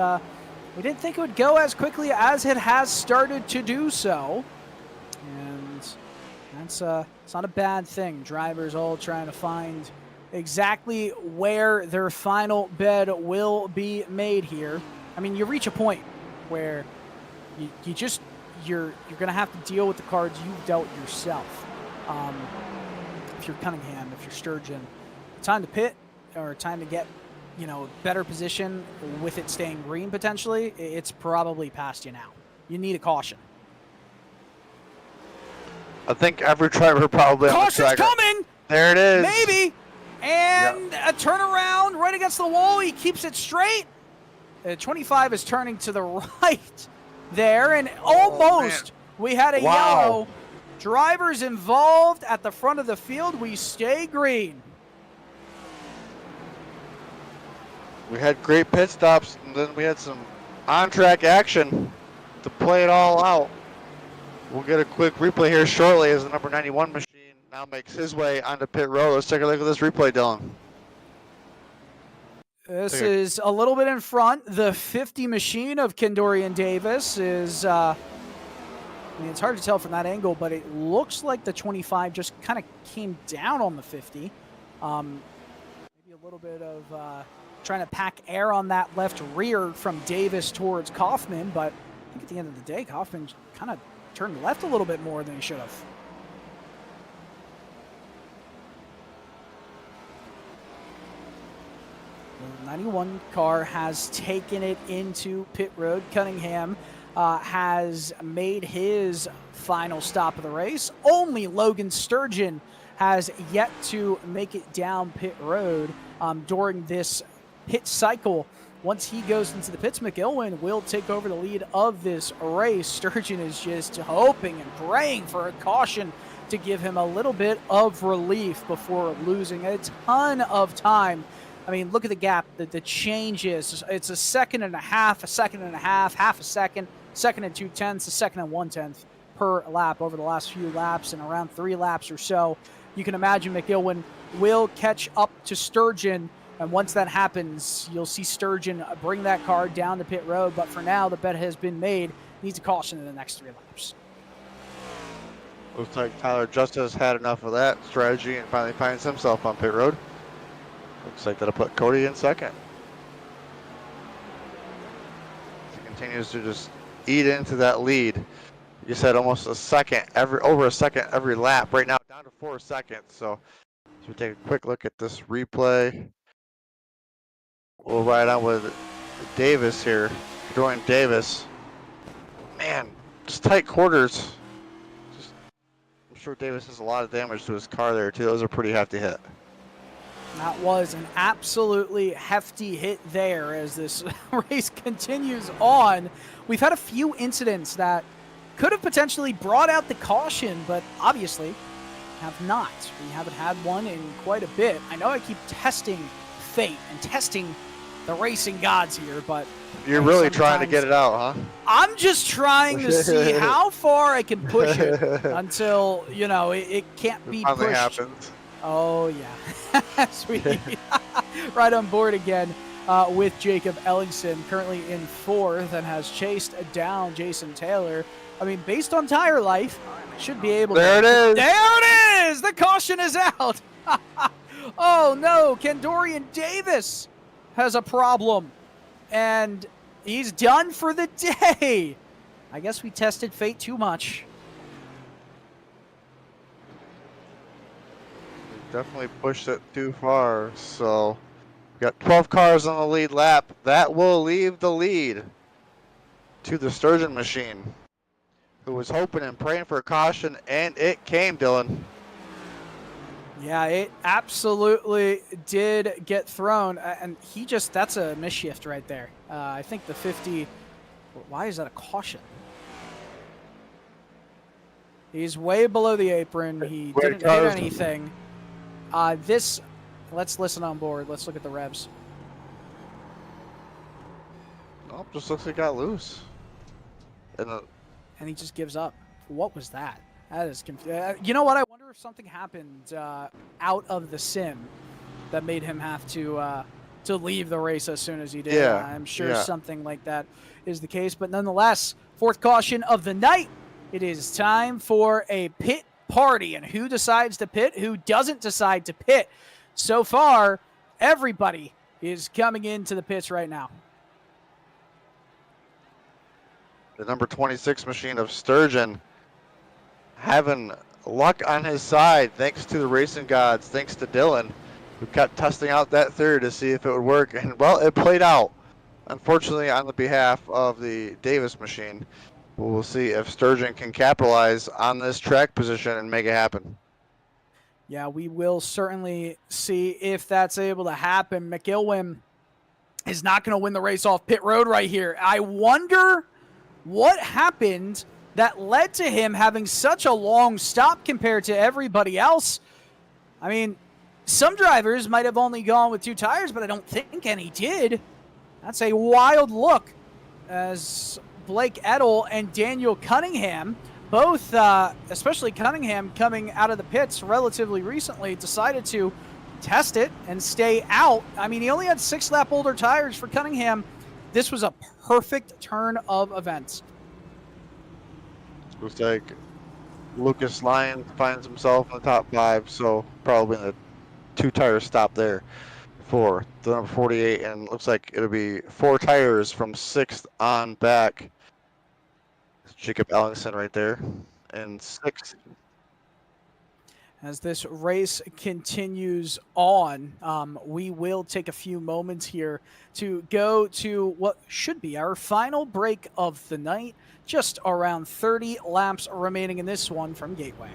we didn't think it would go as quickly as it has started to do so, and that's it's not a bad thing. Drivers all trying to find exactly where their final bed will be made here. I mean, you reach a point where you're gonna have to deal with the cards you've dealt yourself. If you're Cunningham, if you're Sturgeon, time to pit or time to get, you know, better position with it staying green potentially, it's probably past you now. You need a caution. I think every driver probably on the Caution's track. coming! There it is. Maybe! And a turnaround right against the wall. He keeps it straight. 25 is turning to the right there, and almost we had a yellow. Drivers involved at the front of the field. We stay green. We had great pit stops, and then we had some on-track action to play it all out. We'll get a quick replay here shortly as the number 91 machine now makes his way onto pit road. Let's take a look at this replay, Dylan. This is a little bit in front. The 50 machine of Kendorian Davis is, I mean, it's hard to tell from that angle, but it looks like the 25 just kind of came down on the 50. Maybe a little bit of trying to pack air on that left rear from Davis towards Kaufman, but I think at the end of the day, Kaufman kind of turned left a little bit more than he should have. The 91 car has taken it into pit road. Cunningham has made his final stop of the race. Only Logan Sturgeon has yet to make it down pit road during this pit cycle. Once he goes into the pits, McIlwain will take over the lead of this race. Sturgeon is just hoping and praying for a caution to give him a little bit of relief before losing a ton of time. I mean, look at the gap, the changes. It's a second and a half, half a second, second and 2/10, a second and 1/10 per lap over the last few laps, and around 3 laps or so. You can imagine McIlwain will catch up to Sturgeon, and once that happens, you'll see Sturgeon bring that car down the pit road. But for now, the bet has been made. Needs a caution in the next 3 laps. Looks like Tyler Justice had enough of that strategy and finally finds himself on pit road. Looks like that'll put Cody in second. He continues to just eat into that lead. You said almost a second, over a second every lap. Right now, down to 4 seconds. So as we take a quick look at this replay, we'll ride on with Davis here. Join Davis. Man, just tight quarters. I'm sure Davis has a lot of damage to his car there too. Those are pretty hefty hit. That was an absolutely hefty hit there as this race continues on. We've had a few incidents that could have potentially brought out the caution, but obviously have not. We haven't had one in quite a bit. I know I keep testing fate and testing the racing gods here, but you're really trying to get it out, huh? I'm just trying to see how far I can push it until, you know, it can't be pushed. Happens. Oh, yeah. Sweet. Right on board again. with Jacob Ellingson, currently in 4th, and has chased down Jason Taylor. I mean, based on tire life, should be able There to. it is. There it is! The caution is out. Oh, no. Kendorian Davis has a problem, and he's done for the day. I guess we tested fate too much. Definitely pushed it too far. So we got 12 cars on the lead lap. That will leave the lead to the Sturgeon machine, who was hoping and praying for a caution, and it came, Dylan. Yeah, it absolutely did get thrown, and that's a misshift right there. I think the 50, why is that a caution? He's way below the apron. He didn't hit anything. Let's listen on board. Let's look at the revs. Nope, just looks like it got loose. And he just gives up. What was that? That is you know what? I wonder if something happened out of the sim that made him have to leave the race as soon as he did. Yeah, I'm sure something like that is the case. But nonetheless, 4th caution of the night. It is time for a pit party. And who decides to pit? Who doesn't decide to pit? So far, everybody is coming into the pits right now. The number 26 machine of Sturgeon having luck on his side, thanks to the racing gods, thanks to Dylan, who kept testing out that third to see if it would work. And, well, it played out, unfortunately, on the behalf of the Davis machine. We'll see if Sturgeon can capitalize on this track position and make it happen. Yeah, we will certainly see if that's able to happen. McIlwain is not going to win the race off pit road right here. I wonder what happened that led to him having such a long stop compared to everybody else. I mean, some drivers might have only gone with 2 tires, but I don't think any did. That's a wild look as Blake Edel and Daniel Cunningham, both, especially Cunningham, coming out of the pits relatively recently, decided to test it and stay out. I mean, he only had 6-lap older tires for Cunningham. This was a perfect turn of events. Looks like Lucas Lyons finds himself in the top 5, so probably in the 2-tire stop there for the number 48, and looks like it'll be 4 tires from 6th on back. Jacob Ellingson right there, and 6th. As this race continues on, we will take a few moments here to go to what should be our final break of the night. Just around 30 laps remaining in this one from Gateway.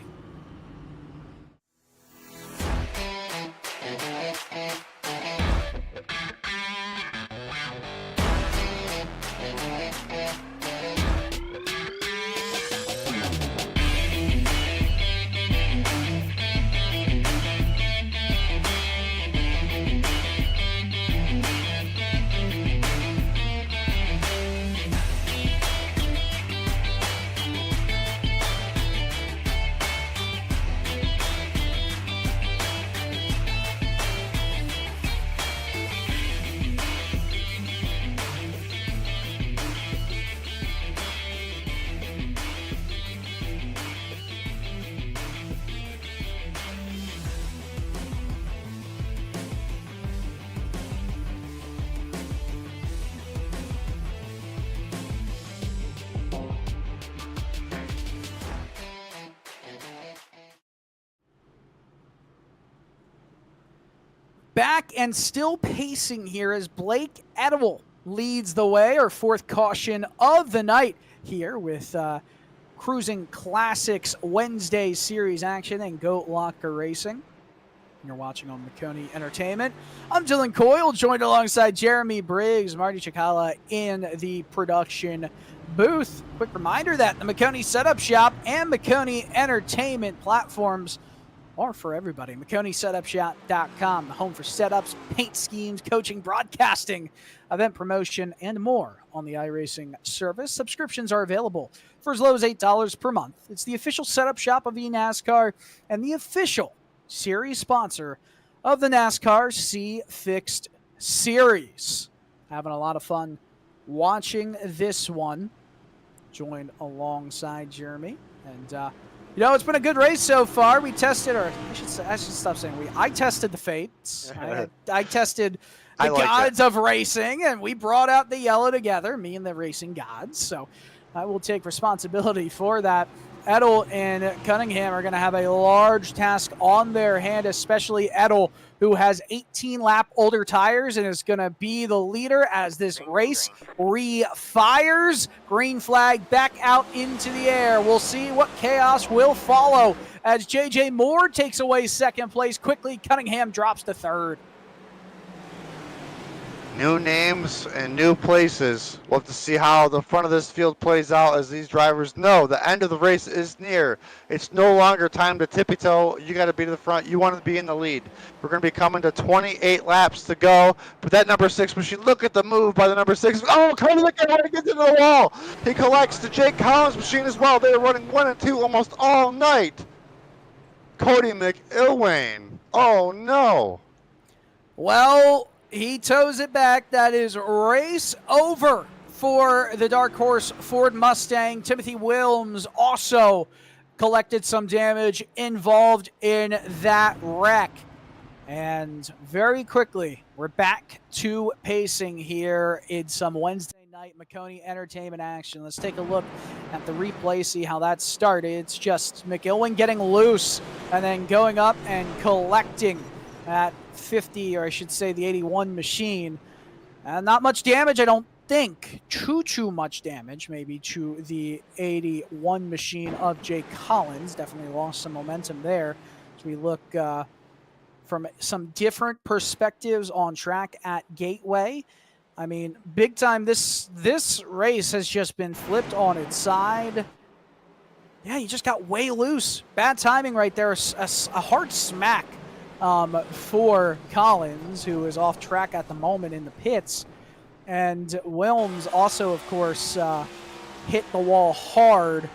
Back and still pacing here as Blake Edel leads the way, our 4th caution of the night here with Cruisin Classics Wednesday Series action and GoatLocker Racing. You're watching on Maconi Entertainment. I'm Dylan Coyle, joined alongside Jeremy Briggs, Marty Chikala in the production booth. Quick reminder that the Maconi Setup Shop and Maconi Entertainment platforms are for everybody. MaconiSetupShop.com, the home for setups, paint schemes, coaching, broadcasting, event promotion, and more on the iRacing service. Subscriptions are available for as low as $8 per month. It's the official setup shop of eNASCAR and the official series sponsor of the NASCAR See Fixed Series. Having a lot of fun watching this one. Joined alongside Jeremy. And, it's been a good race so far. We tested, or I should stop saying we. I tested the fates. I tested the gods of racing, and we brought out the yellow together, me and the racing gods. So I will take responsibility for that. Edel and Cunningham are going to have a large task on their hand, especially Edel, who has 18-lap older tires and is going to be the leader as this race refires. Green flag back out into the air. We'll see what chaos will follow as J.J. Moore takes away second place. Quickly, Cunningham drops to third. New names and new places. We'll have to see how the front of this field plays out as these drivers know the end of the race is near. It's no longer time to tippy-toe. You got to be to the front. You want to be in the lead. We're going to be coming to 28 laps to go. But that number 6 machine, look at the move by the number 6. Oh, Cody, look at how he gets into the wall. He collects the Jake Collins machine as well. They were running 1 and 2 almost all night. Cody McIlwain. Oh, no. Well, he toes it back. That is race over for the Dark Horse Ford Mustang. Timothy Wilms also collected some damage involved in that wreck. And very quickly, we're back to pacing here in some Wednesday night Maconi Entertainment action. Let's take a look at the replay, see how that started. It's just McIlwain getting loose and then going up and collecting at 50, or I should say the 81 machine. Not much damage, I don't think. Too much damage, maybe, to the 81 machine of Jake Collins. Definitely lost some momentum there. As we look from some different perspectives on track at Gateway. I mean, big time, this race has just been flipped on its side. Yeah, you just got way loose. Bad timing right there. A hard smack for Collins, who is off track at the moment in the pits. And Wilms also, of course, hit the wall hard.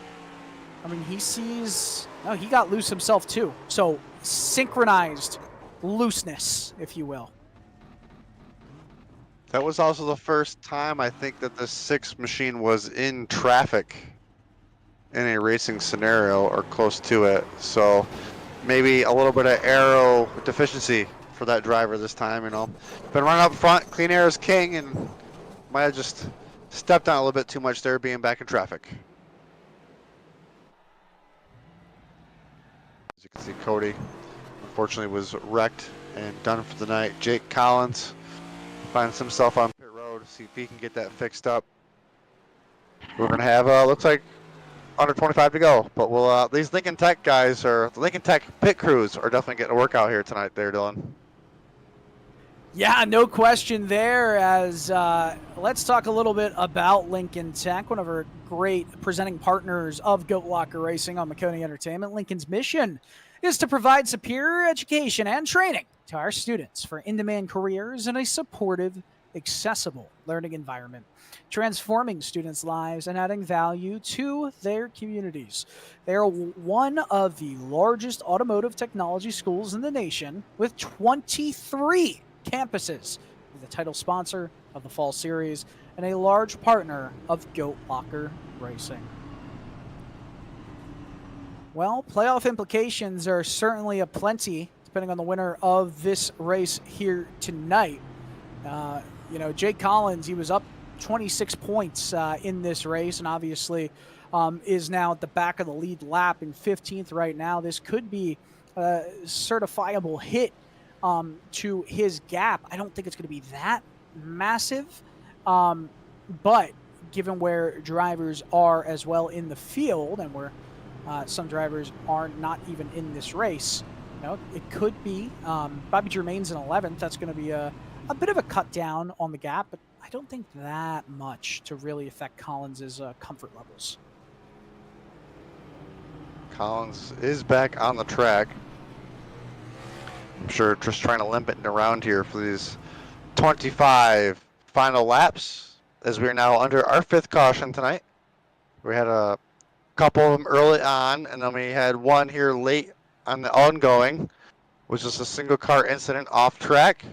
I mean, he got loose himself too. So synchronized looseness, if you will. That was also the first time I think that the 6 machine was in traffic in a racing scenario or close to it. So maybe a little bit of aero deficiency for that driver this time, Been running up front, clean air is king, and might have just stepped on a little bit too much there being back in traffic. As you can see, Cody unfortunately was wrecked and done for the night. Jake Collins finds himself on pit road, see if he can get that fixed up. We're going to have, looks like, under 25 to go, but these Lincoln Tech guys, or the Lincoln Tech pit crews, are definitely getting a workout here tonight there, Dylan. Yeah, no question there. As let's talk a little bit about Lincoln Tech, one of our great presenting partners of GoatLocker Racing on Maconi Entertainment. Lincoln's mission is to provide superior education and training to our students for in-demand careers in a supportive, accessible learning environment, transforming students' lives and adding value to their communities. They are one of the largest automotive technology schools in the nation with 23 campuses. They're the title sponsor of the fall series and a large partner of GoatLocker Racing. Well, playoff implications are certainly aplenty, depending on the winner of this race here tonight. Jake Collins, he was up 26 points in this race, and obviously is now at the back of the lead lap in 15th right now. This could be a certifiable hit to his gap. I don't think it's going to be that massive, but given where drivers are as well in the field, and where some drivers are not even in this race, it could be. Bobby Germain's in 11th. That's going to be a bit of a cut down on the gap, but I don't think that much to really affect Collins' comfort levels. Collins is back on the track. I'm sure just trying to limp it around here for these 25 final laps, as we are now under our 5th caution tonight. We had a couple of them early on, and then we had one here late on the ongoing, which is a single car incident off track.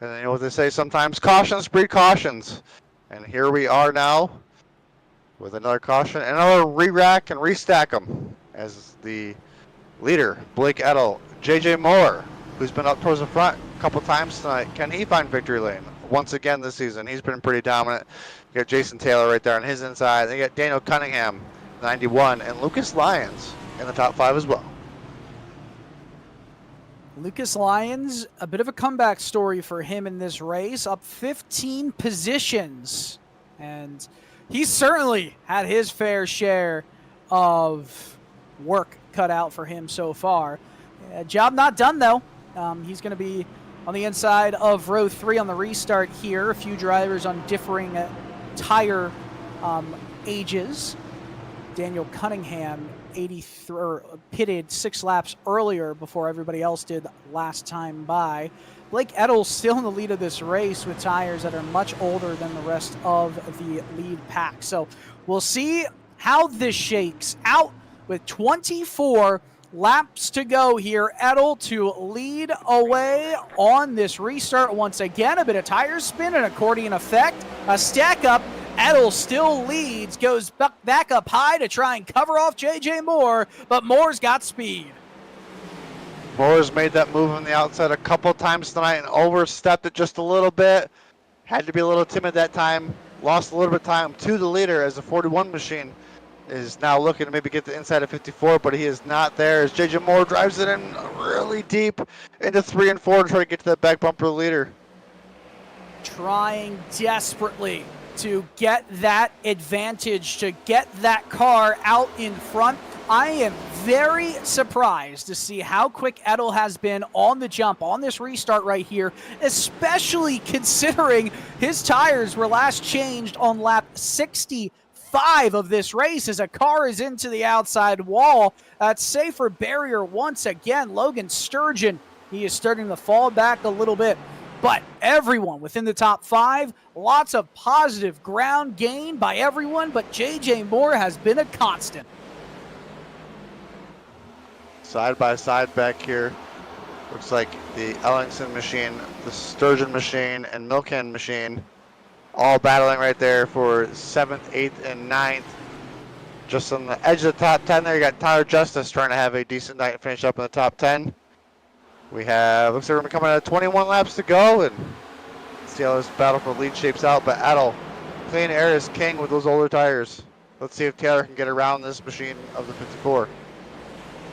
And you know what they say sometimes, cautions breed cautions. And here we are now with another caution, and another re-rack and restack them as the leader, Blake Edel, JJ Moore, who's been up towards the front a couple times tonight. Can he find victory lane once again this season? He's been pretty dominant. You got Jason Taylor right there on his inside. Then you got Daniel Cunningham, 91, and Lucas Lyons in the top 5 as well. Lucas Lyons, a bit of a comeback story for him in this race, up 15 positions. And he certainly had his fair share of work cut out for him so far. Job not done, though. He's going to be on the inside of row 3 on the restart here. A few drivers on differing tire ages. Daniel Cunningham, 83, pitted 6 laps earlier before everybody else did last time by. Blake Edel still in the lead of this race with tires that are much older than the rest of the lead pack. So we'll see how this shakes out with 24 laps to go here. Edel to lead away on this restart once again. A bit of tire spin, an accordion effect, a stack up. Edel still leads, goes back up high to try and cover off JJ Moore, but Moore's got speed. Moore's made that move on the outside a couple times tonight and overstepped it just a little bit. Had to be a little timid that time. Lost a little bit of time to the leader as the 41 machine is now looking to maybe get the inside of 54, but he is not there as JJ Moore drives it in really deep into 3 and 4 to try to get to that back bumper of the leader. Trying desperately to get that advantage, to get that car out in front. I am very surprised to see how quick Edel has been on the jump on this restart right here, especially considering his tires were last changed on lap 65 of this race as a car is into the outside wall. That's safer barrier once again. Logan Sturgeon, he is starting to fall back a little bit. But everyone within the top 5, lots of positive ground gain by everyone, but JJ Moore has been a constant. Side by side back here, looks like the Ellingson machine, the Sturgeon machine, and Milken machine all battling right there for 7th, 8th, and 9th. Just on the edge of the top 10 there, you got Tyler Justice trying to have a decent night and finish up in the top 10. We have, looks like we're coming at 21 laps to go, and see how this battle for lead shapes out. But Edel, clean air is king with those older tires. Let's see if Taylor can get around this machine of the 54.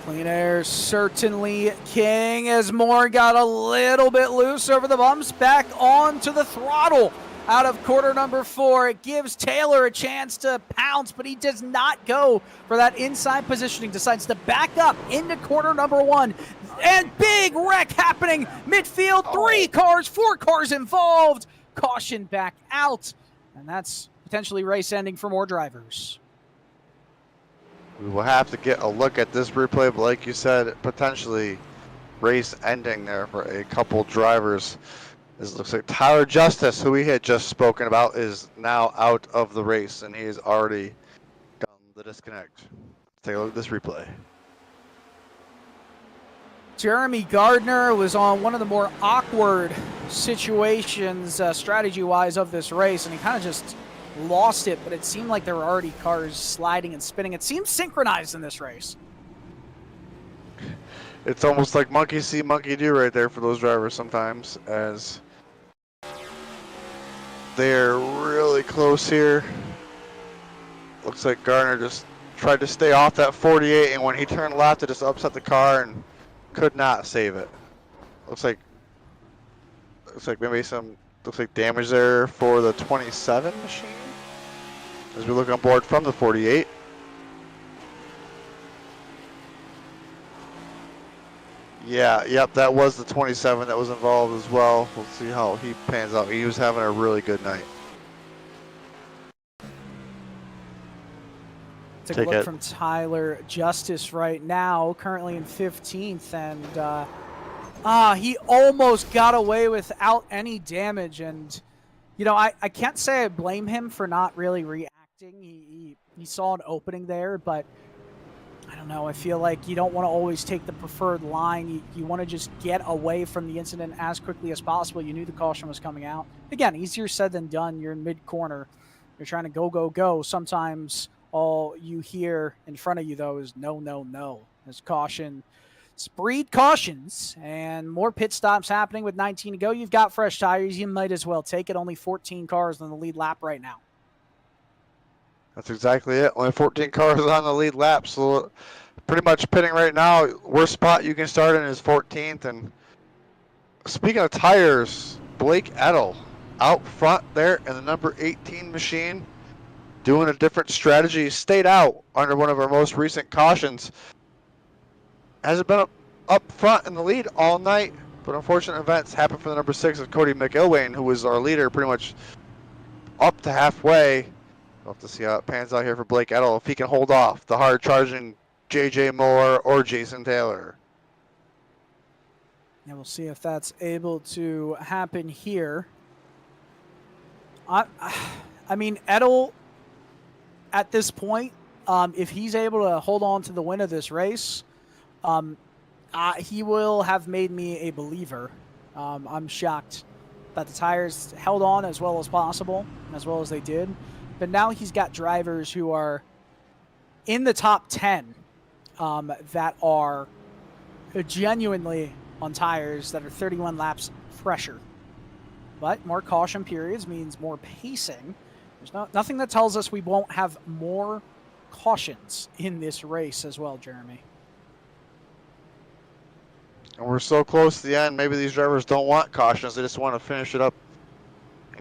Clean air certainly king as Moore got a little bit loose over the bumps, back onto the throttle out of quarter number 4. It gives Taylor a chance to pounce, but he does not go for that inside positioning. Decides to back up into quarter number 1. And big wreck happening midfield. 3 cars, 4 cars involved. Caution back out. And that's potentially race ending for more drivers. We will have to get a look at this replay, but like you said, potentially race ending there for a couple drivers. This looks like Tyler Justice, who we had just spoken about, is now out of the race, and he has already done the disconnect. Let's take a look at this replay. Jeremy Gardner was on one of the more awkward situations strategy-wise of this race, and he kind of just lost it, but it seemed like there were already cars sliding and spinning. It seems synchronized in this race. It's almost like monkey see, monkey do right there for those drivers sometimes, as they're really close here. Looks like Gardner just tried to stay off that 48, and when he turned left, it just upset the car and could not save it. Looks like maybe some damage there for the 27 machine as we look on board from the 48. Yeah, yep, that was the 27 that was involved as well. We'll see how he pans out. He was having a really good night. Take a look from Tyler Justice right now, currently in 15th, and he almost got away without any damage. And you know, I can't say I blame him for not really reacting. He saw an opening there, but I don't know. I feel like you don't want to always take the preferred line. You want to just get away from the incident as quickly as possible. You knew the caution was coming out. Again, easier said than done. You're in mid-corner. You're trying to go, go, go. Sometimes all you hear in front of you, though, is no, no, no. There's caution. Breed cautions and more pit stops happening with 19 to go. You've got fresh tires. You might as well take it. Only 14 cars on the lead lap right now. That's exactly it. Only 14 cars on the lead lap, so pretty much pitting right now. Worst spot you can start in is 14th. And speaking of tires, Blake Edel out front there in the number 18 machine, doing a different strategy. Stayed out under one of our most recent cautions. Hasn't been up front in the lead all night, but unfortunate events happened for the number 6 of Cody McIlwain, who was our leader pretty much up to halfway. We'll have to see how it pans out here for Blake Edel, if he can hold off the hard-charging J.J. Moore or Jason Taylor. And we'll see if that's able to happen here. I mean, Edel, at this point, if he's able to hold on to the win of this race, he will have made me a believer. I'm shocked that the tires held on as well as possible, as well as they did. But now he's got drivers who are in the top 10 that are genuinely on tires that are 31 laps fresher. But more caution periods means more pacing. There's nothing that tells us we won't have more cautions in this race as well, Jeremy. And we're so close to the end, maybe these drivers don't want cautions. They just want to finish it up.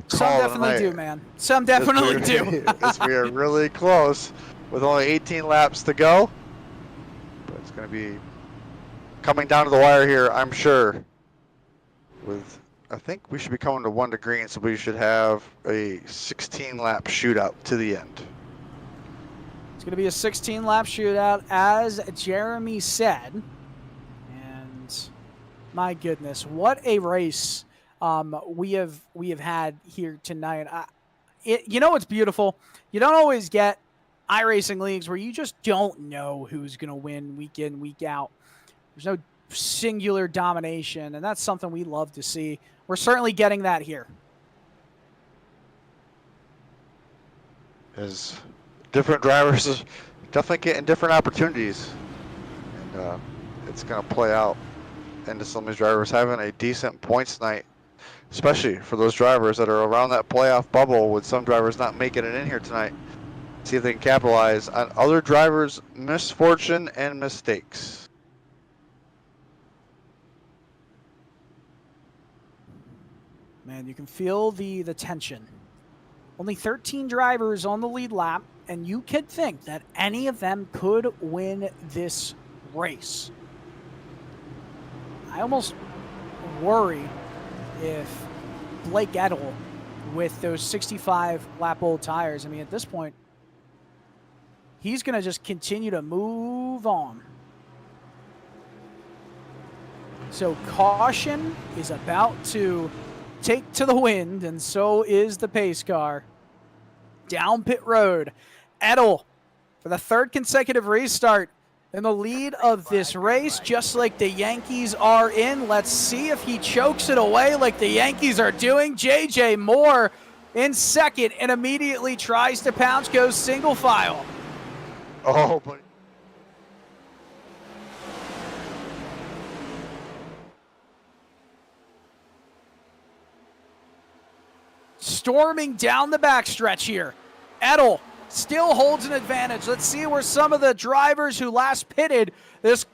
Some definitely do, man. Some definitely do. As we are really close with only 18 laps to go. But it's going to be coming down to the wire here, I'm sure. I think we should be coming to 1 to green, so we should have a 16-lap shootout to the end. It's going to be a 16-lap shootout, as Jeremy said. And my goodness, what a race we have had here tonight. You know what's beautiful? You don't always get iRacing leagues where you just don't know who's going to win week in, week out. There's no singular domination, and that's something we love to see. We're certainly getting that here. As different drivers definitely getting different opportunities, and it's going to play out into some of these drivers having a decent points night, especially for those drivers that are around that playoff bubble, with some drivers not making it in here tonight. See if they can capitalize on other drivers' misfortune and mistakes. Man, you can feel the tension. Only 13 drivers on the lead lap, and you could think that any of them could win this race. I almost worry if Blake Edel, with those 65-lap-old tires, I mean, at this point, he's going to just continue to move on. So caution is about to take to the wind, and so is the pace car. Down pit road, Edel, for the 3rd consecutive restart, in the lead of this race, just like the Yankees are in. Let's see if he chokes it away like the Yankees are doing. J.J. Moore in 2nd and immediately tries to pounce, goes single file. Oh, buddy. Storming down the backstretch here. Edel still holds an advantage. Let's see where some of the drivers who last pitted this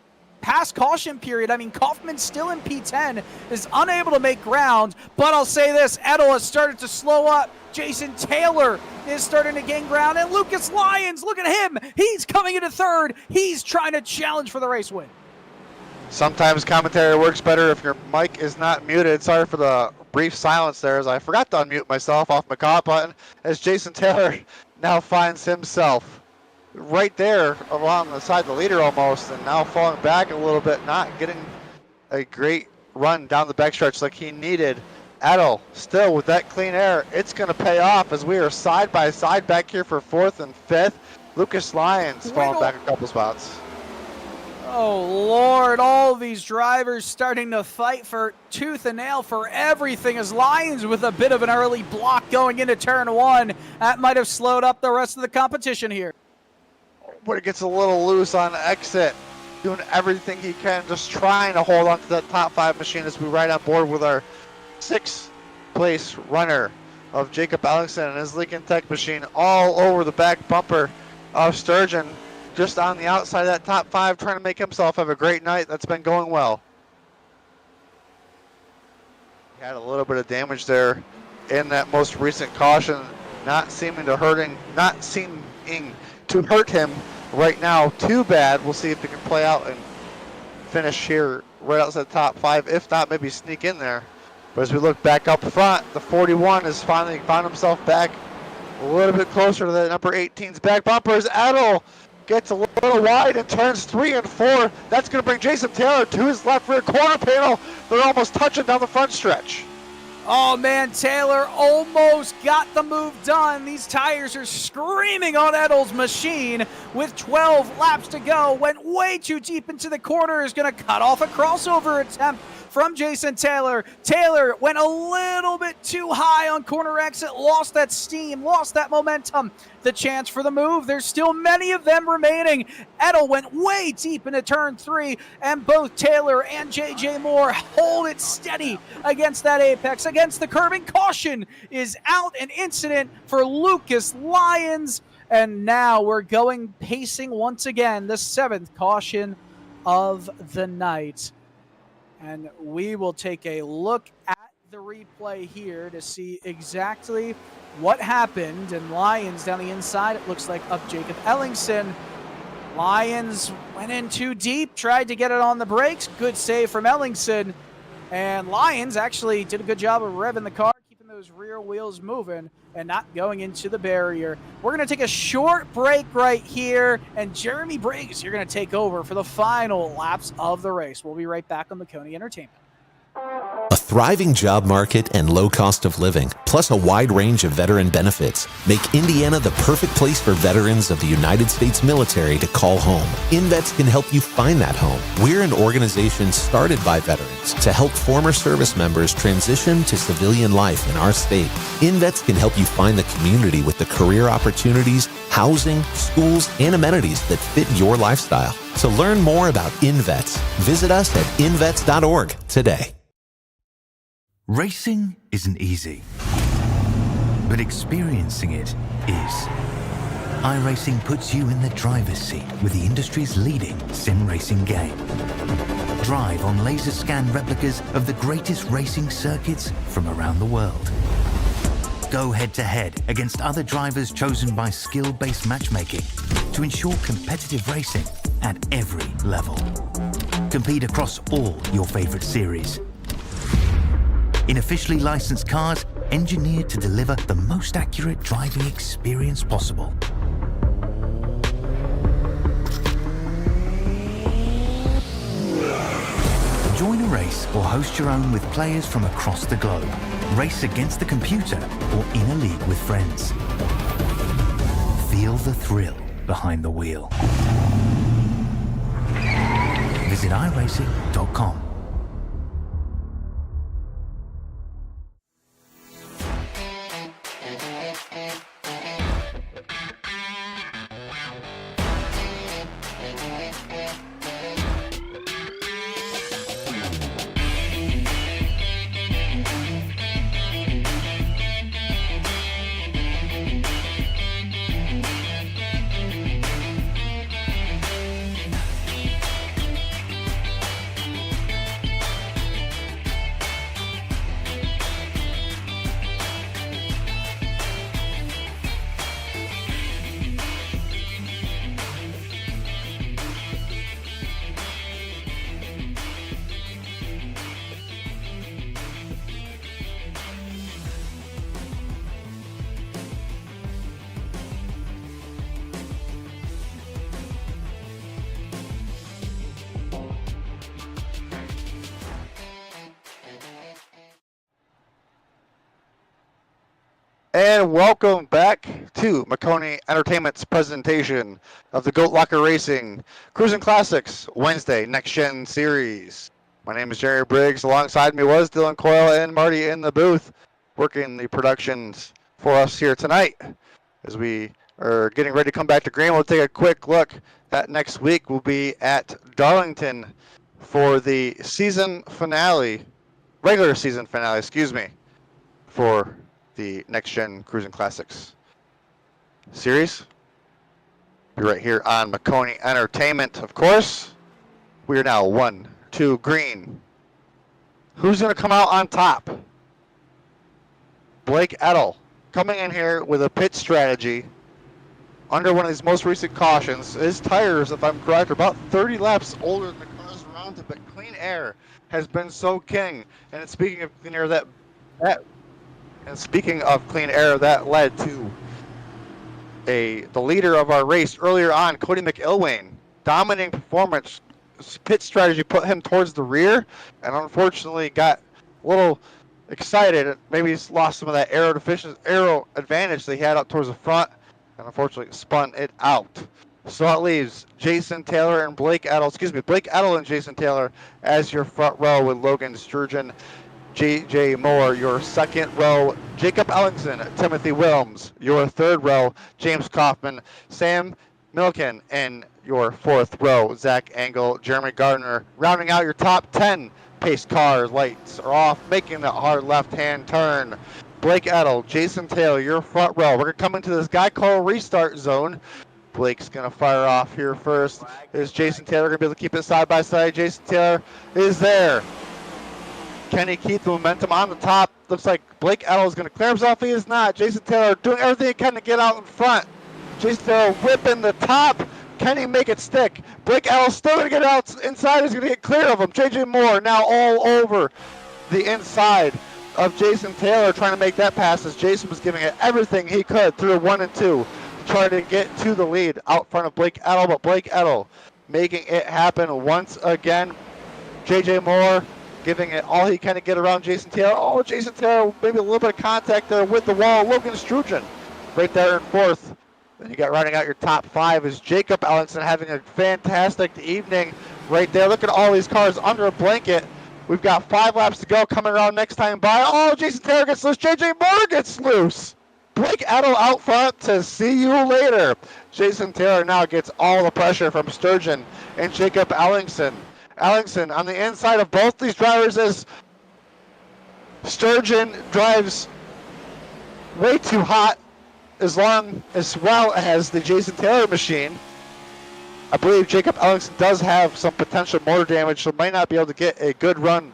past caution period, I mean, Kaufman still in P10, is unable to make ground, but I'll say this, Edel has started to slow up. Jason Taylor is starting to gain ground, and Lucas Lyons, look at him. He's coming into 3rd. He's trying to challenge for the race win. Sometimes commentary works better if your mic is not muted. Sorry for the brief silence there, as I forgot to unmute myself off my call button, as Jason Taylor now finds himself right there along the side of the leader almost, and now falling back a little bit, not getting a great run down the backstretch like he needed. Edel still with that clean air. It's going to pay off as we are side by side back here for 4th and 5th. Lucas Lyons falling back a couple spots. Oh, Lord, all these drivers starting to fight for tooth and nail for everything as Lions with a bit of an early block going into turn 1. That might have slowed up the rest of the competition here. But it gets a little loose on exit, doing everything he can, just trying to hold on to that top 5 machine as we ride on board with our 6th place runner of Jacob Ellingson and his Lincoln Tech machine all over the back bumper of Sturgeon, just on the outside of that top 5, trying to make himself have a great night. That's been going well. He had a little bit of damage there in that most recent caution, not seeming to hurt him right now too bad. We'll see if he can play out and finish here right outside the top 5. If not, maybe sneak in there. But as we look back up front, the 41 has finally found himself back a little bit closer to the number 18's back bumper as Edel gets a little wide in turns 3 and 4. That's going to bring Jason Taylor to his left rear corner panel. They're almost touching down the front stretch. Oh man, Taylor almost got the move done. These tires are screaming on Edel's machine with 12 laps to go. Went way too deep into the corner, is going to cut off a crossover attempt from Jason Taylor. Taylor went a little bit too high on corner exit, lost that steam, lost that momentum. The chance for the move, there's still many of them remaining. Edel went way deep into turn 3, and both Taylor and JJ Moore hold it steady against that apex, against the curbing. Caution is out, an incident for Lucas Lyons, and now we're going pacing once again, the 7th caution of the night. And we will take a look at the replay here to see exactly what happened. And Lyons down the inside, it looks like up Jacob Ellingson. Lyons went in too deep, tried to get it on the brakes. Good save from Ellingson. And Lyons actually did a good job of revving the car, keeping those rear wheels moving and not going into the barrier. We're going to take a short break right here, and Jeremy Briggs, you're going to take over for the final laps of the race. We'll be right back on Maconi Entertainment. A thriving job market and low cost of living, plus a wide range of veteran benefits, make Indiana the perfect place for veterans of the United States military to call home. InVets can help you find that home. We're an organization started by veterans to help former service members transition to civilian life in our state. InVets can help you find the community with the career opportunities, housing, schools, and amenities that fit your lifestyle. To learn more about InVets, visit us at invets.org today. Racing isn't easy, but experiencing it is. iRacing puts you in the driver's seat with the industry's leading sim racing game. Drive on laser scan replicas of the greatest racing circuits from around the world. Go head to head against other drivers chosen by skill-based matchmaking to ensure competitive racing at every level. Compete across all your favorite series. In officially licensed cars, engineered to deliver the most accurate driving experience possible. Join a race or host your own with players from across the globe. Race against the computer or in a league with friends. Feel the thrill behind the wheel. Visit iRacing.com. And welcome back to Maconi Entertainment's presentation of the GoatLocker Racing Cruisin Classics Wednesday Next Gen Series. My name is Jerry Briggs. Alongside me was Dylan Coyle and Marty in the booth, working the productions for us here tonight. As we are getting ready to come back to Green, we'll take a quick look that next week we'll be at Darlington for the season finale, regular season finale, excuse me, for the Next Gen Cruisin Classics series. Be right here on Maconi Entertainment, of course. We are now 1-2 green. Who's going to come out on top? Blake Edel coming in here with a pit strategy under one of these most recent cautions. His tires, if I'm correct, are about 30 laps older than the cars around him, but clean air has been so king. And speaking of clean air, that led to the leader of our race earlier on, Cody McIlwain. Dominating performance. Pit strategy put him towards the rear, and unfortunately got a little excited. Maybe he's lost some of that aero advantage that he had up towards the front, and unfortunately spun it out. So it leaves Jason Taylor and Blake Edel and Jason Taylor as your front row, with Logan Sturgeon, J.J. Moore, your second row, Jacob Ellingson, Timothy Wilms, your third row, James Kaufman, Sam Milken, and your fourth row, Zach Engel, Jeremy Gardner, rounding out your top 10 pace cars. Lights are off, making that hard left-hand turn. Blake Edel, Jason Taylor, your front row. We're going to come into this guy called restart zone. Blake's going to fire off here first. Is Jason Taylor going to be able to keep it side by side? Jason Taylor is there. Can he keep the momentum on the top? Looks like Blake Edel is going to clear himself. He is not. Jason Taylor doing everything he can to get out in front. Jason Taylor whipping the top. Can he make it stick? Blake Edel still going to get out inside. He's going to get clear of him. J.J. Moore now all over the inside of Jason Taylor, trying to make that pass as Jason was giving it everything he could through 1 and 2, trying to get to the lead out front of Blake Edel. But Blake Edel making it happen once again. J.J. Moore giving it all he can to get around Jason Taylor. Oh, Jason Taylor, maybe a little bit of contact there with the wall. Logan Sturgeon right there in fourth. Then you got running out your top 5 is Jacob Ellingson, having a fantastic evening right there. Look at all these cars under a blanket. We've got 5 laps to go, coming around next time by. Oh, Jason Taylor gets loose. J.J. Moore gets loose. Blake Edel out front to see you later. Jason Taylor now gets all the pressure from Sturgeon and Jacob Ellingson. Ellingson on the inside of both these drivers as Sturgeon drives way too hot, as well as the Jason Taylor machine. I believe Jacob Ellingson does have some potential motor damage, so might not be able to get a good run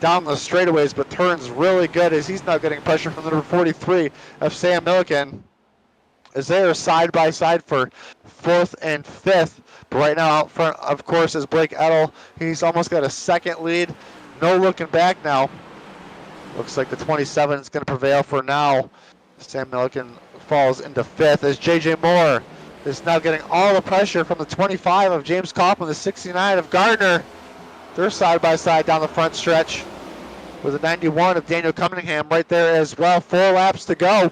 down the straightaways, but turns really good as he's now getting pressure from the number 43 of Sam Milliken. As they are side by side for 4th and 5th. But right now out front, of course, is Blake Edel. He's almost got a second lead. No looking back now. Looks like the 27 is going to prevail for now. Sam Milliken falls into 5th as J.J. Moore is now getting all the pressure from the 25 of James Kaufman, the 69 of Gardner. They're side by side down the front stretch with the 91 of Daniel Cunningham right there as well. 4 laps to go.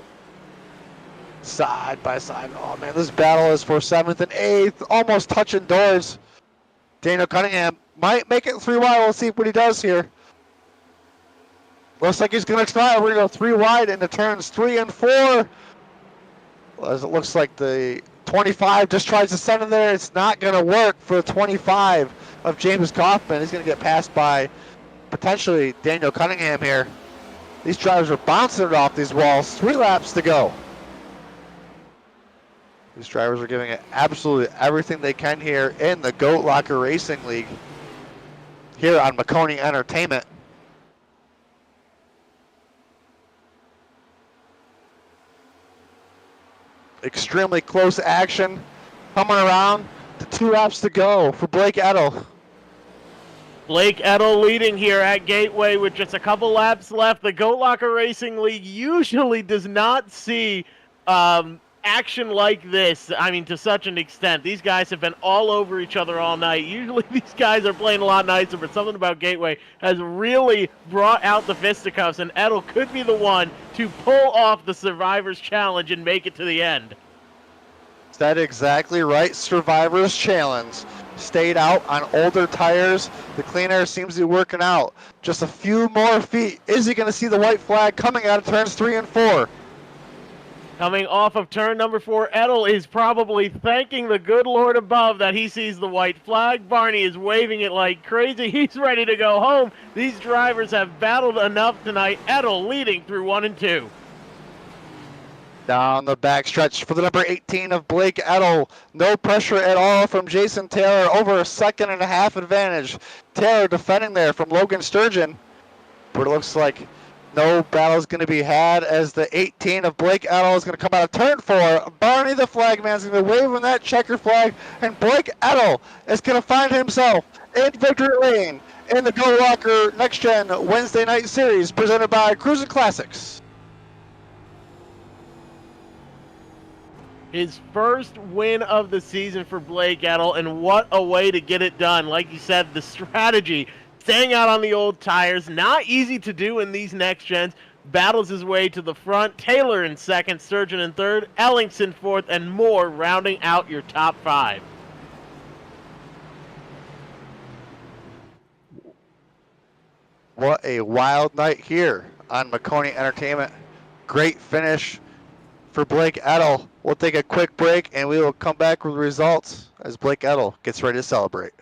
Side by side. Oh man, this battle is for 7th and 8th, almost touching doors. Daniel Cunningham might make it 3 wide. We'll see what he does here. Looks like he's going to try. We're going to go 3 wide into turns 3 and 4. Well, as it looks like the 25 just tries to send him there. It's not going to work for the 25 of James Kaufman. He's going to get passed by potentially Daniel Cunningham here. These drivers are bouncing it off these walls. 3 laps to go. These drivers are giving it absolutely everything they can here in the GoatLocker Racing League here on Maconi Entertainment. Extremely close action coming around to 2 laps to go for Blake Edel. Blake Edel leading here at Gateway with just a couple laps left. The GoatLocker Racing League usually does not see action like this, I mean, to such an extent, these guys have been all over each other all night. Usually these guys are playing a lot nicer, but something about Gateway has really brought out the fisticuffs, and Edel could be the one to pull off the Survivors Challenge and make it to the end. That's exactly right. Survivors Challenge. Stayed out on older tires. The clean air seems to be working out. Just a few more feet. Is he going to see the white flag coming out of turns 3 and 4? Coming off of turn number 4, Edel is probably thanking the good Lord above that he sees the white flag. Barney is waving it like crazy. He's ready to go home. These drivers have battled enough tonight. Edel leading through 1 and 2. Down the backstretch for the number 18 of Blake Edel. No pressure at all from Jason Taylor. Over a 1.5 seconds advantage. Taylor defending there from Logan Sturgeon. But it looks like no battle is going to be had as the 18 of Blake Edel is going to come out of turn 4. Barney the flagman is going to be waving that checker flag. And Blake Edel is going to find himself in victory lane in the GoatLocker Next Gen Wednesday Night Series presented by Cruisin Classics. His first win of the season for Blake Edel, and what a way to get it done. Like you said, the strategy, staying out on the old tires, not easy to do in these next gens. Battles his way to the front. Taylor in second, Sturgeon in third, Ellingson fourth, and more rounding out your top 5. What a wild night here on Maconi Entertainment. Great finish for Blake Edel. We'll take a quick break and we will come back with the results as Blake Edel gets ready to celebrate.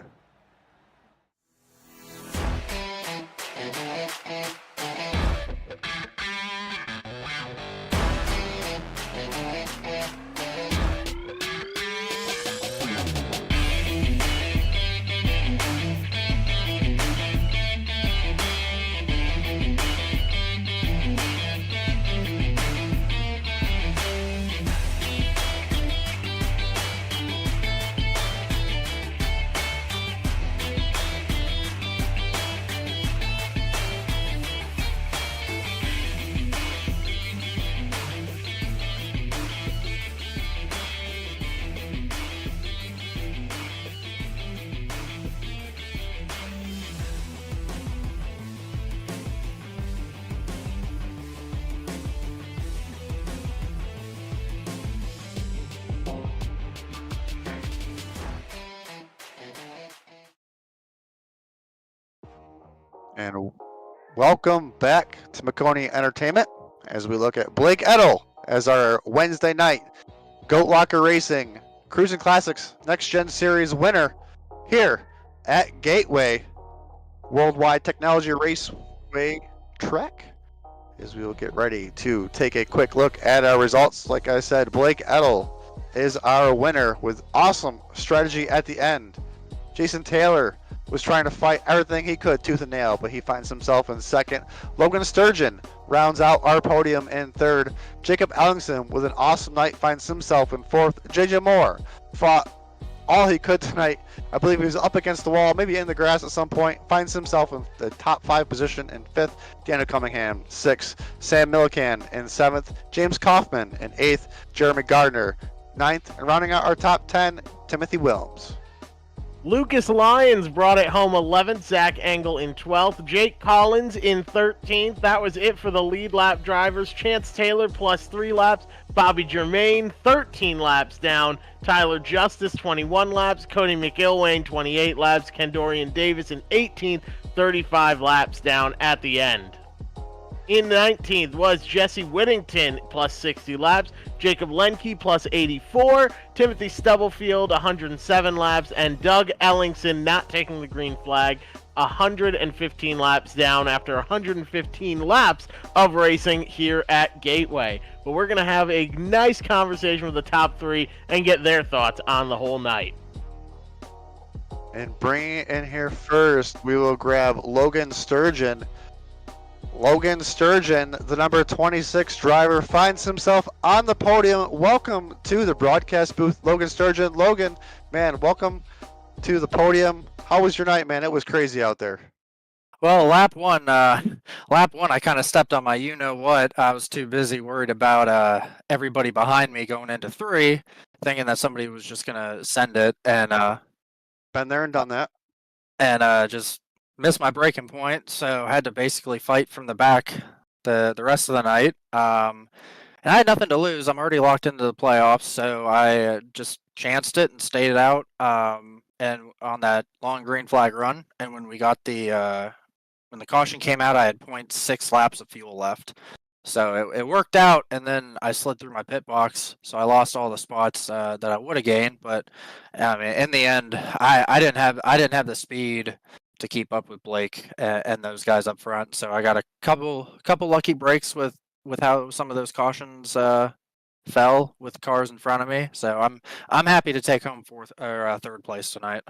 And welcome back to Maconi Entertainment as we look at Blake Edel as our Wednesday night GoatLocker Racing Cruisin Classics Next Gen Series winner here at Gateway Worldwide Technology Raceway Track. As we will get ready to take a quick look at our results. Like I said, Blake Edel is our winner with awesome strategy at the end. Jason Taylor was trying to fight everything he could tooth and nail, but he finds himself in second. Logan Sturgeon rounds out our podium in third. Jacob Ellingson with an awesome night finds himself in fourth. JJ Moore fought all he could tonight. I believe he was up against the wall, maybe in the grass at some point. Finds himself in the top 5 position in 5th. Daniel Cunningham 6th. Sam Millican in 7th. James Kaufman in 8th. Jeremy Gardner 9th. And rounding out our top 10, Timothy Wilms. Lucas Lyons brought it home 11th, Zach Engel in 12th, Jake Collins in 13th. That was it for the lead lap drivers. Chance Taylor plus 3 laps, Bobby Germain 13 laps down, Tyler Justice 21 laps, Cody McIlwain 28 laps, Kendorian Davis in 18th, 35 laps down at the end. In 19th was Jesse Whittington plus 60 laps, Jacob Lenke plus 84, Timothy Stubblefield 107 laps, and Doug Ellingson not taking the green flag 115 laps down after 115 laps of racing here at Gateway. But we're going to have a nice conversation with the top 3 and get their thoughts on the whole night. And bringing it in here first, we will grab Logan Sturgeon. Logan Sturgeon, the number 26 driver, finds himself on the podium. Welcome to the broadcast booth, Logan Sturgeon. Logan, man, welcome to the podium. How was your night, man? It was crazy out there. Well, lap one, I kind of stepped on my you-know-what. I was too busy worried about everybody behind me going into three, thinking that somebody was just gonna send it Been there and done that. and just missed my breaking point. So I had to basically fight from the back the rest of the night. And I had nothing to lose. I'm already locked into the playoffs, so I just chanced it and stayed it out. And on that long green flag run, and when the caution came out, I had 0.6 laps of fuel left. So it worked out, and then I slid through my pit box, so I lost all the spots that I would have gained. But I mean, in the end, I didn't have the speed to keep up with Blake and those guys up front. So I got a couple lucky breaks with how some of those cautions fell with cars in front of me. So I'm happy to take home fourth or third place tonight.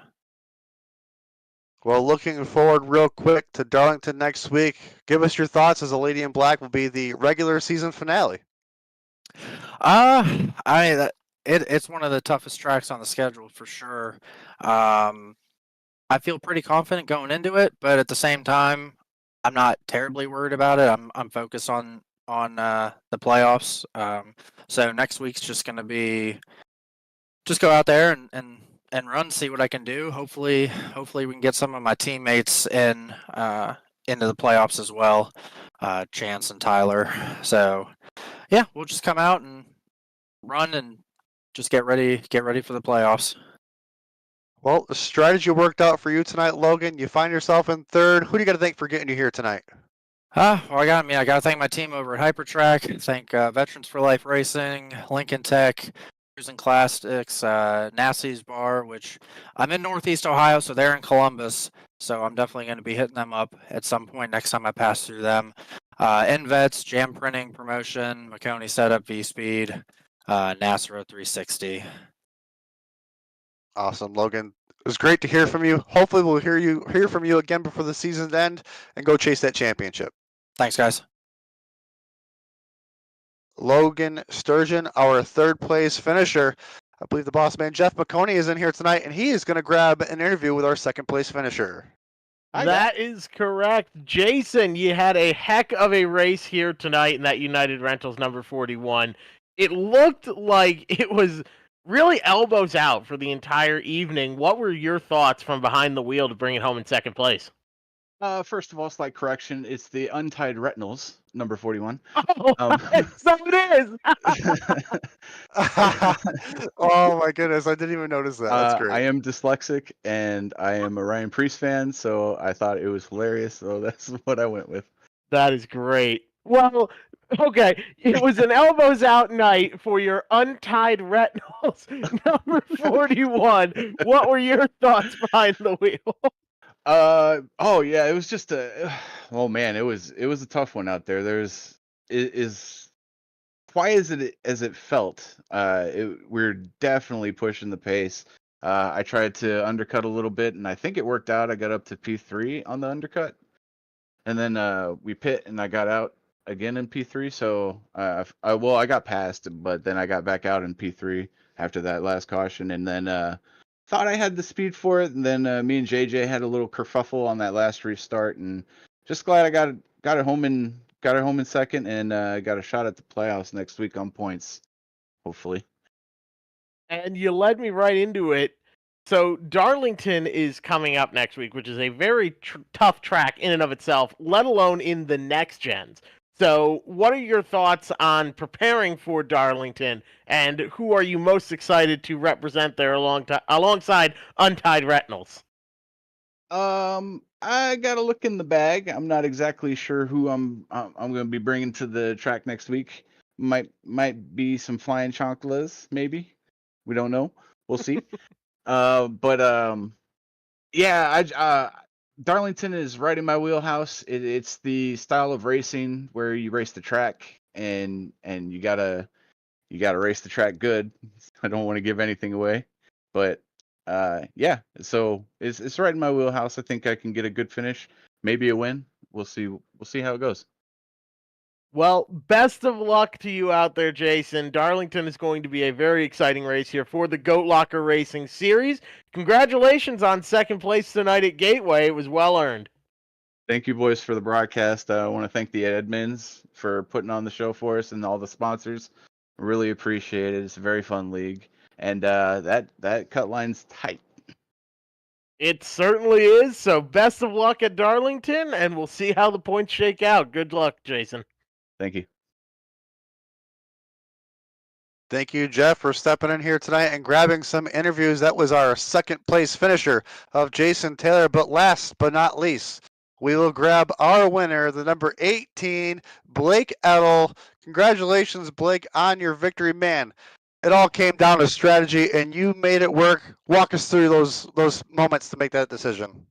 Well, looking forward real quick to Darlington next week. Give us your thoughts as the Lady in Black will be the regular season finale. It's one of the toughest tracks on the schedule for sure. I feel pretty confident going into it, but at the same time, I'm not terribly worried about it. I'm focused on the playoffs. So next week's just going to be just go out there and run, see what I can do. Hopefully we can get some of my teammates into the playoffs as well, Chance and Tyler. So yeah, we'll just come out and run and just get ready for the playoffs. Well, the strategy worked out for you tonight, Logan. You find yourself in third. Who do you got to thank for getting you here tonight? Well, I got to thank my team over at Hypertrack. Thank Veterans for Life Racing, Lincoln Tech, Cruisin Classics, Nassie's Bar, which I'm in Northeast Ohio, so they're in Columbus. So I'm definitely going to be hitting them up at some point next time I pass through them. NVETS, Jam Printing Promotion, Maconi Setup, V-Speed, Nasro 360. Awesome, Logan. It was great to hear from you. Hopefully we'll hear from you again before the season's end and go chase that championship. Thanks, guys. Logan Sturgeon, our third place finisher. I believe the boss man Jeff Maconi is in here tonight, and he is going to grab an interview with our second place finisher. That is correct. Jason, you had a heck of a race here tonight in that United Rentals number 41. It looked like it was really elbows out for the entire evening. What were your thoughts from behind the wheel to bring it home in second place? First of all, slight correction. It's the Untied Retinals, number 41. Oh, so it is. Oh my goodness, I didn't even notice that. That's great. I am dyslexic and I am a Ryan Priest fan, so I thought it was hilarious. So that's what I went with. That is great. Well, okay, it was an elbows out night for your Untied Retinals, number 41. What were your thoughts behind the wheel? Oh yeah, it was just oh man, it was a tough one out there. Is quiet as it felt. We're definitely pushing the pace. I tried to undercut a little bit, and I think it worked out. I got up to P3 on the undercut, and then we pit, and I got out again in P3. So I got past, but then I got back out in P3 after that last caution, and then thought I had the speed for it, and then me and JJ had a little kerfuffle on that last restart, and just glad I got it home in second, and got a shot at the playoffs next week on points, hopefully. And you led me right into it. So Darlington is coming up next week, which is a very tough track in and of itself, let alone in the next gens. So what are your thoughts on preparing for Darlington, and who are you most excited to represent there alongside Untied Retinals? I got to look in the bag. I'm not exactly sure who I'm going to be bringing to the track next week. Might be some flying chonkalas, maybe. We don't know. We'll see. Yeah, Darlington is right in my wheelhouse. It's the style of racing where you race the track and you gotta race the track good. I don't want to give anything away, but yeah. So it's right in my wheelhouse. I think I can get a good finish, maybe a win. We'll see. We'll see how it goes. Well, best of luck to you out there, Jason. Darlington is going to be a very exciting race here for the GoatLocker Racing Series. Congratulations on second place tonight at Gateway. It was well earned. Thank you, boys, for the broadcast. I want to thank the admins for putting on the show for us and all the sponsors. Really appreciate it. It's a very fun league, and that cut line's tight. It certainly is. So best of luck at Darlington, and we'll see how the points shake out. Good luck, Jason. Thank you. Thank you, Jeff, for stepping in here tonight and grabbing some interviews. That was our second place finisher of Jason Taylor. But last but not least, we will grab our winner, the number 18, Blake Edel. Congratulations, Blake, on your victory, man. It all came down to strategy, and you made it work. Walk us through those moments to make that decision.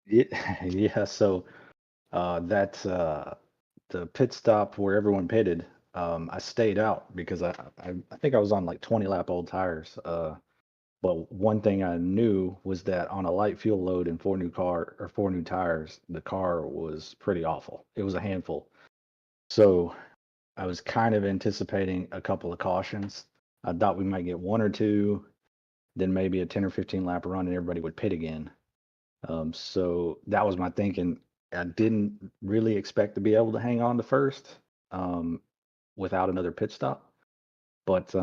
Yeah, so that's the pit stop where everyone pitted. I stayed out because I think I was on like 20 lap old tires. But one thing I knew was that on a light fuel load and four new tires, the car was pretty awful. It was a handful. So I was kind of anticipating a couple of cautions. I thought we might get one or two, then maybe a 10 or 15 lap run and everybody would pit again. So that was my thinking. I didn't really expect to be able to hang on to first without another pit stop. But,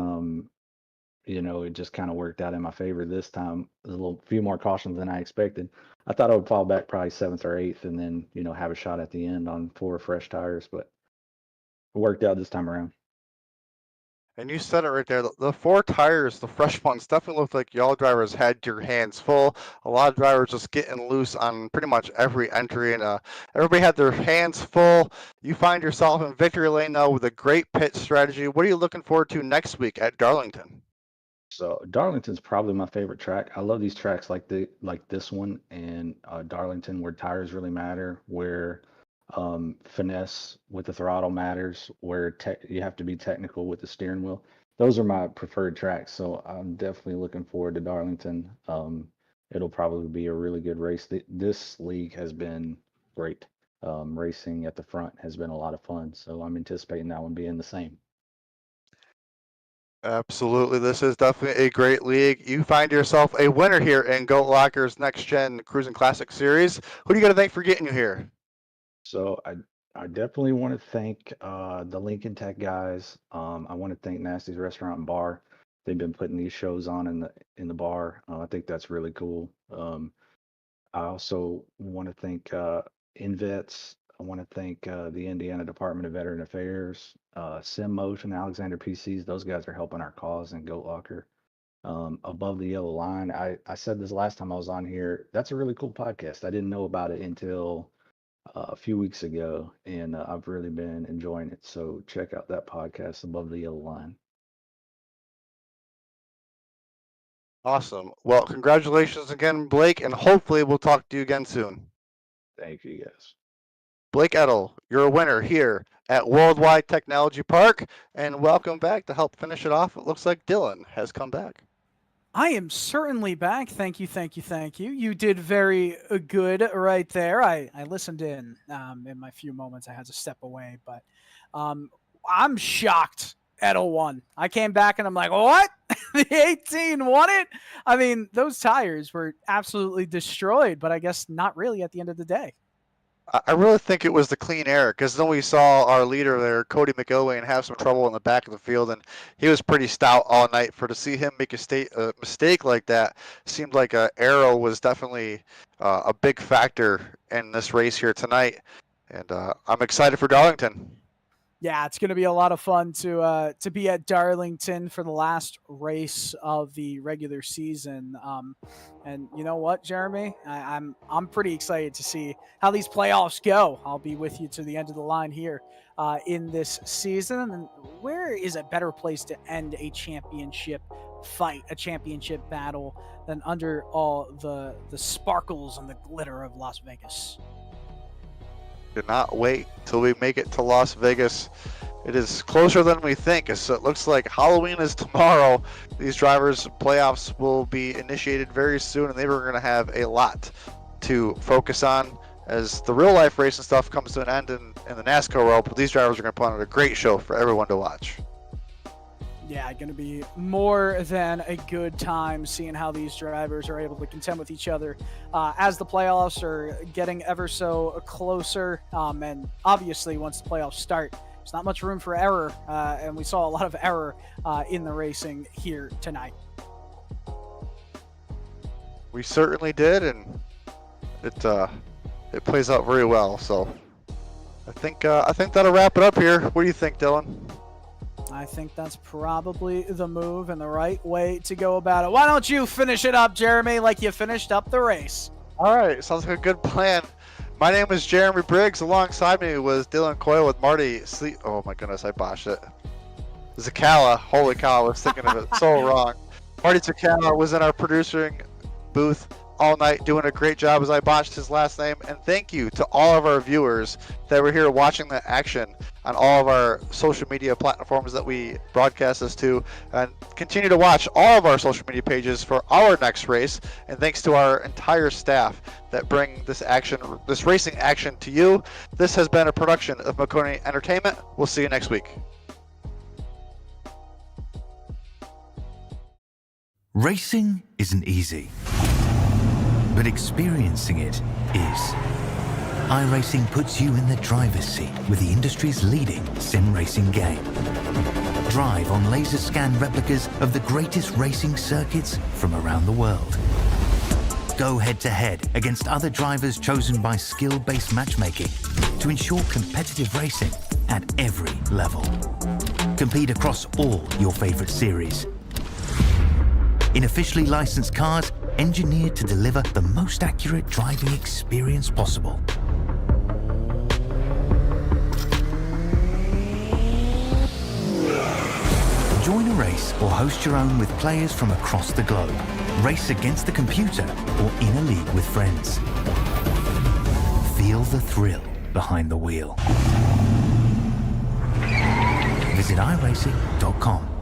it just kind of worked out in my favor this time. There's a few more cautions than I expected. I thought I would fall back probably seventh or eighth and then, have a shot at the end on 4 fresh tires. But it worked out this time around. And you said it right there. The 4 tires, the fresh ones, definitely looked like y'all drivers had your hands full. A lot of drivers just getting loose on pretty much every entry, and everybody had their hands full. You find yourself in victory lane now with a great pit strategy. What are you looking forward to next week at Darlington? So Darlington's probably my favorite track. I love these tracks like this one and Darlington, where tires really matter, where finesse with the throttle matters, where you have to be technical with the steering wheel. Those are my preferred tracks. So I'm definitely looking forward to Darlington. It'll probably be a really good race. This league has been great. Racing at the front has been a lot of fun. So I'm anticipating that one being the same. Absolutely. This is definitely a great league. You find yourself a winner here in GoatLocker's Next Gen Cruisin Classics Series. Who do you got to thank for getting you here? So I definitely want to thank the Lincoln Tech guys. I want to thank Nasty's Restaurant and Bar. They've been putting these shows on in the bar. I think that's really cool. I also want to thank InVets. I want to thank the Indiana Department of Veteran Affairs, Sim Motion, Alexander PCs. Those guys are helping our cause in GoatLocker. Above the Yellow Line, I said this last time I was on here. That's a really cool podcast. I didn't know about it until a few weeks ago, and I've really been enjoying it. So check out that podcast, Above the Yellow Line. Awesome. Well, congratulations again, Blake, and hopefully we'll talk to you again soon. Thank you, guys. Blake Edel, you're a winner here at Worldwide Technology Park, and welcome back. To help finish it off, it looks like Dylan has come back. I am certainly back. Thank you, thank you, thank you. You did very good right there. I listened in my few moments. I had to step away, but I'm shocked Edel won. I came back and I'm like, what? The 18 won it? I mean, those tires were absolutely destroyed, but I guess not really at the end of the day. I really think it was the clean air, because then we saw our leader there, Cody McElwain, have some trouble in the back of the field, and he was pretty stout all night. To see him make a mistake like that seemed like aero was definitely a big factor in this race here tonight, and I'm excited for Darlington. Yeah, it's going to be a lot of fun to be at Darlington for the last race of the regular season. And you know what, Jeremy? I'm pretty excited to see how these playoffs go. I'll be with you to the end of the line here in this season. And where is a better place to end a championship fight, a championship battle, than under all the sparkles and the glitter of Las Vegas? Cannot wait till we make it to Las Vegas. It is closer than we think, so it looks like Halloween is tomorrow. These drivers' playoffs will be initiated very soon, and they were going to have a lot to focus on as the real life racing stuff comes to an end in the NASCAR world. But these drivers are going to put on a great show for everyone to watch. Yeah, going to be more than a good time seeing how these drivers are able to contend with each other as the playoffs are getting ever so closer. And obviously, once the playoffs start, there's not much room for error. And we saw a lot of error in the racing here tonight. We certainly did, and it plays out very well. So I think that'll wrap it up here. What do you think, Dylan? I think that's probably the move and the right way to go about it. Why don't you finish it up, Jeremy, like you finished up the race? All right, sounds like a good plan. My name is Jeremy Briggs. Alongside me was Dylan Coyle with Marty Sleep. Oh my goodness, I botched it. Zacala. Holy cow, I was thinking of it so wrong. Marty Zacala was in our producing booth all night doing a great job as I botched his last name. And thank you to all of our viewers that were here watching the action on all of our social media platforms that we broadcast this to, and continue to watch all of our social media pages for our next race. And thanks to our entire staff that bring this racing action to you. This has been a production of Maconi Entertainment. We'll see you next week. Racing isn't easy, but experiencing it is. iRacing puts you in the driver's seat with the industry's leading sim racing game. Drive on laser scan replicas of the greatest racing circuits from around the world. Go head to head against other drivers chosen by skill-based matchmaking to ensure competitive racing at every level. Compete across all your favorite series in officially licensed cars engineered to deliver the most accurate driving experience possible. Join a race or host your own with players from across the globe. Race against the computer or in a league with friends. Feel the thrill behind the wheel. Visit iRacing.com.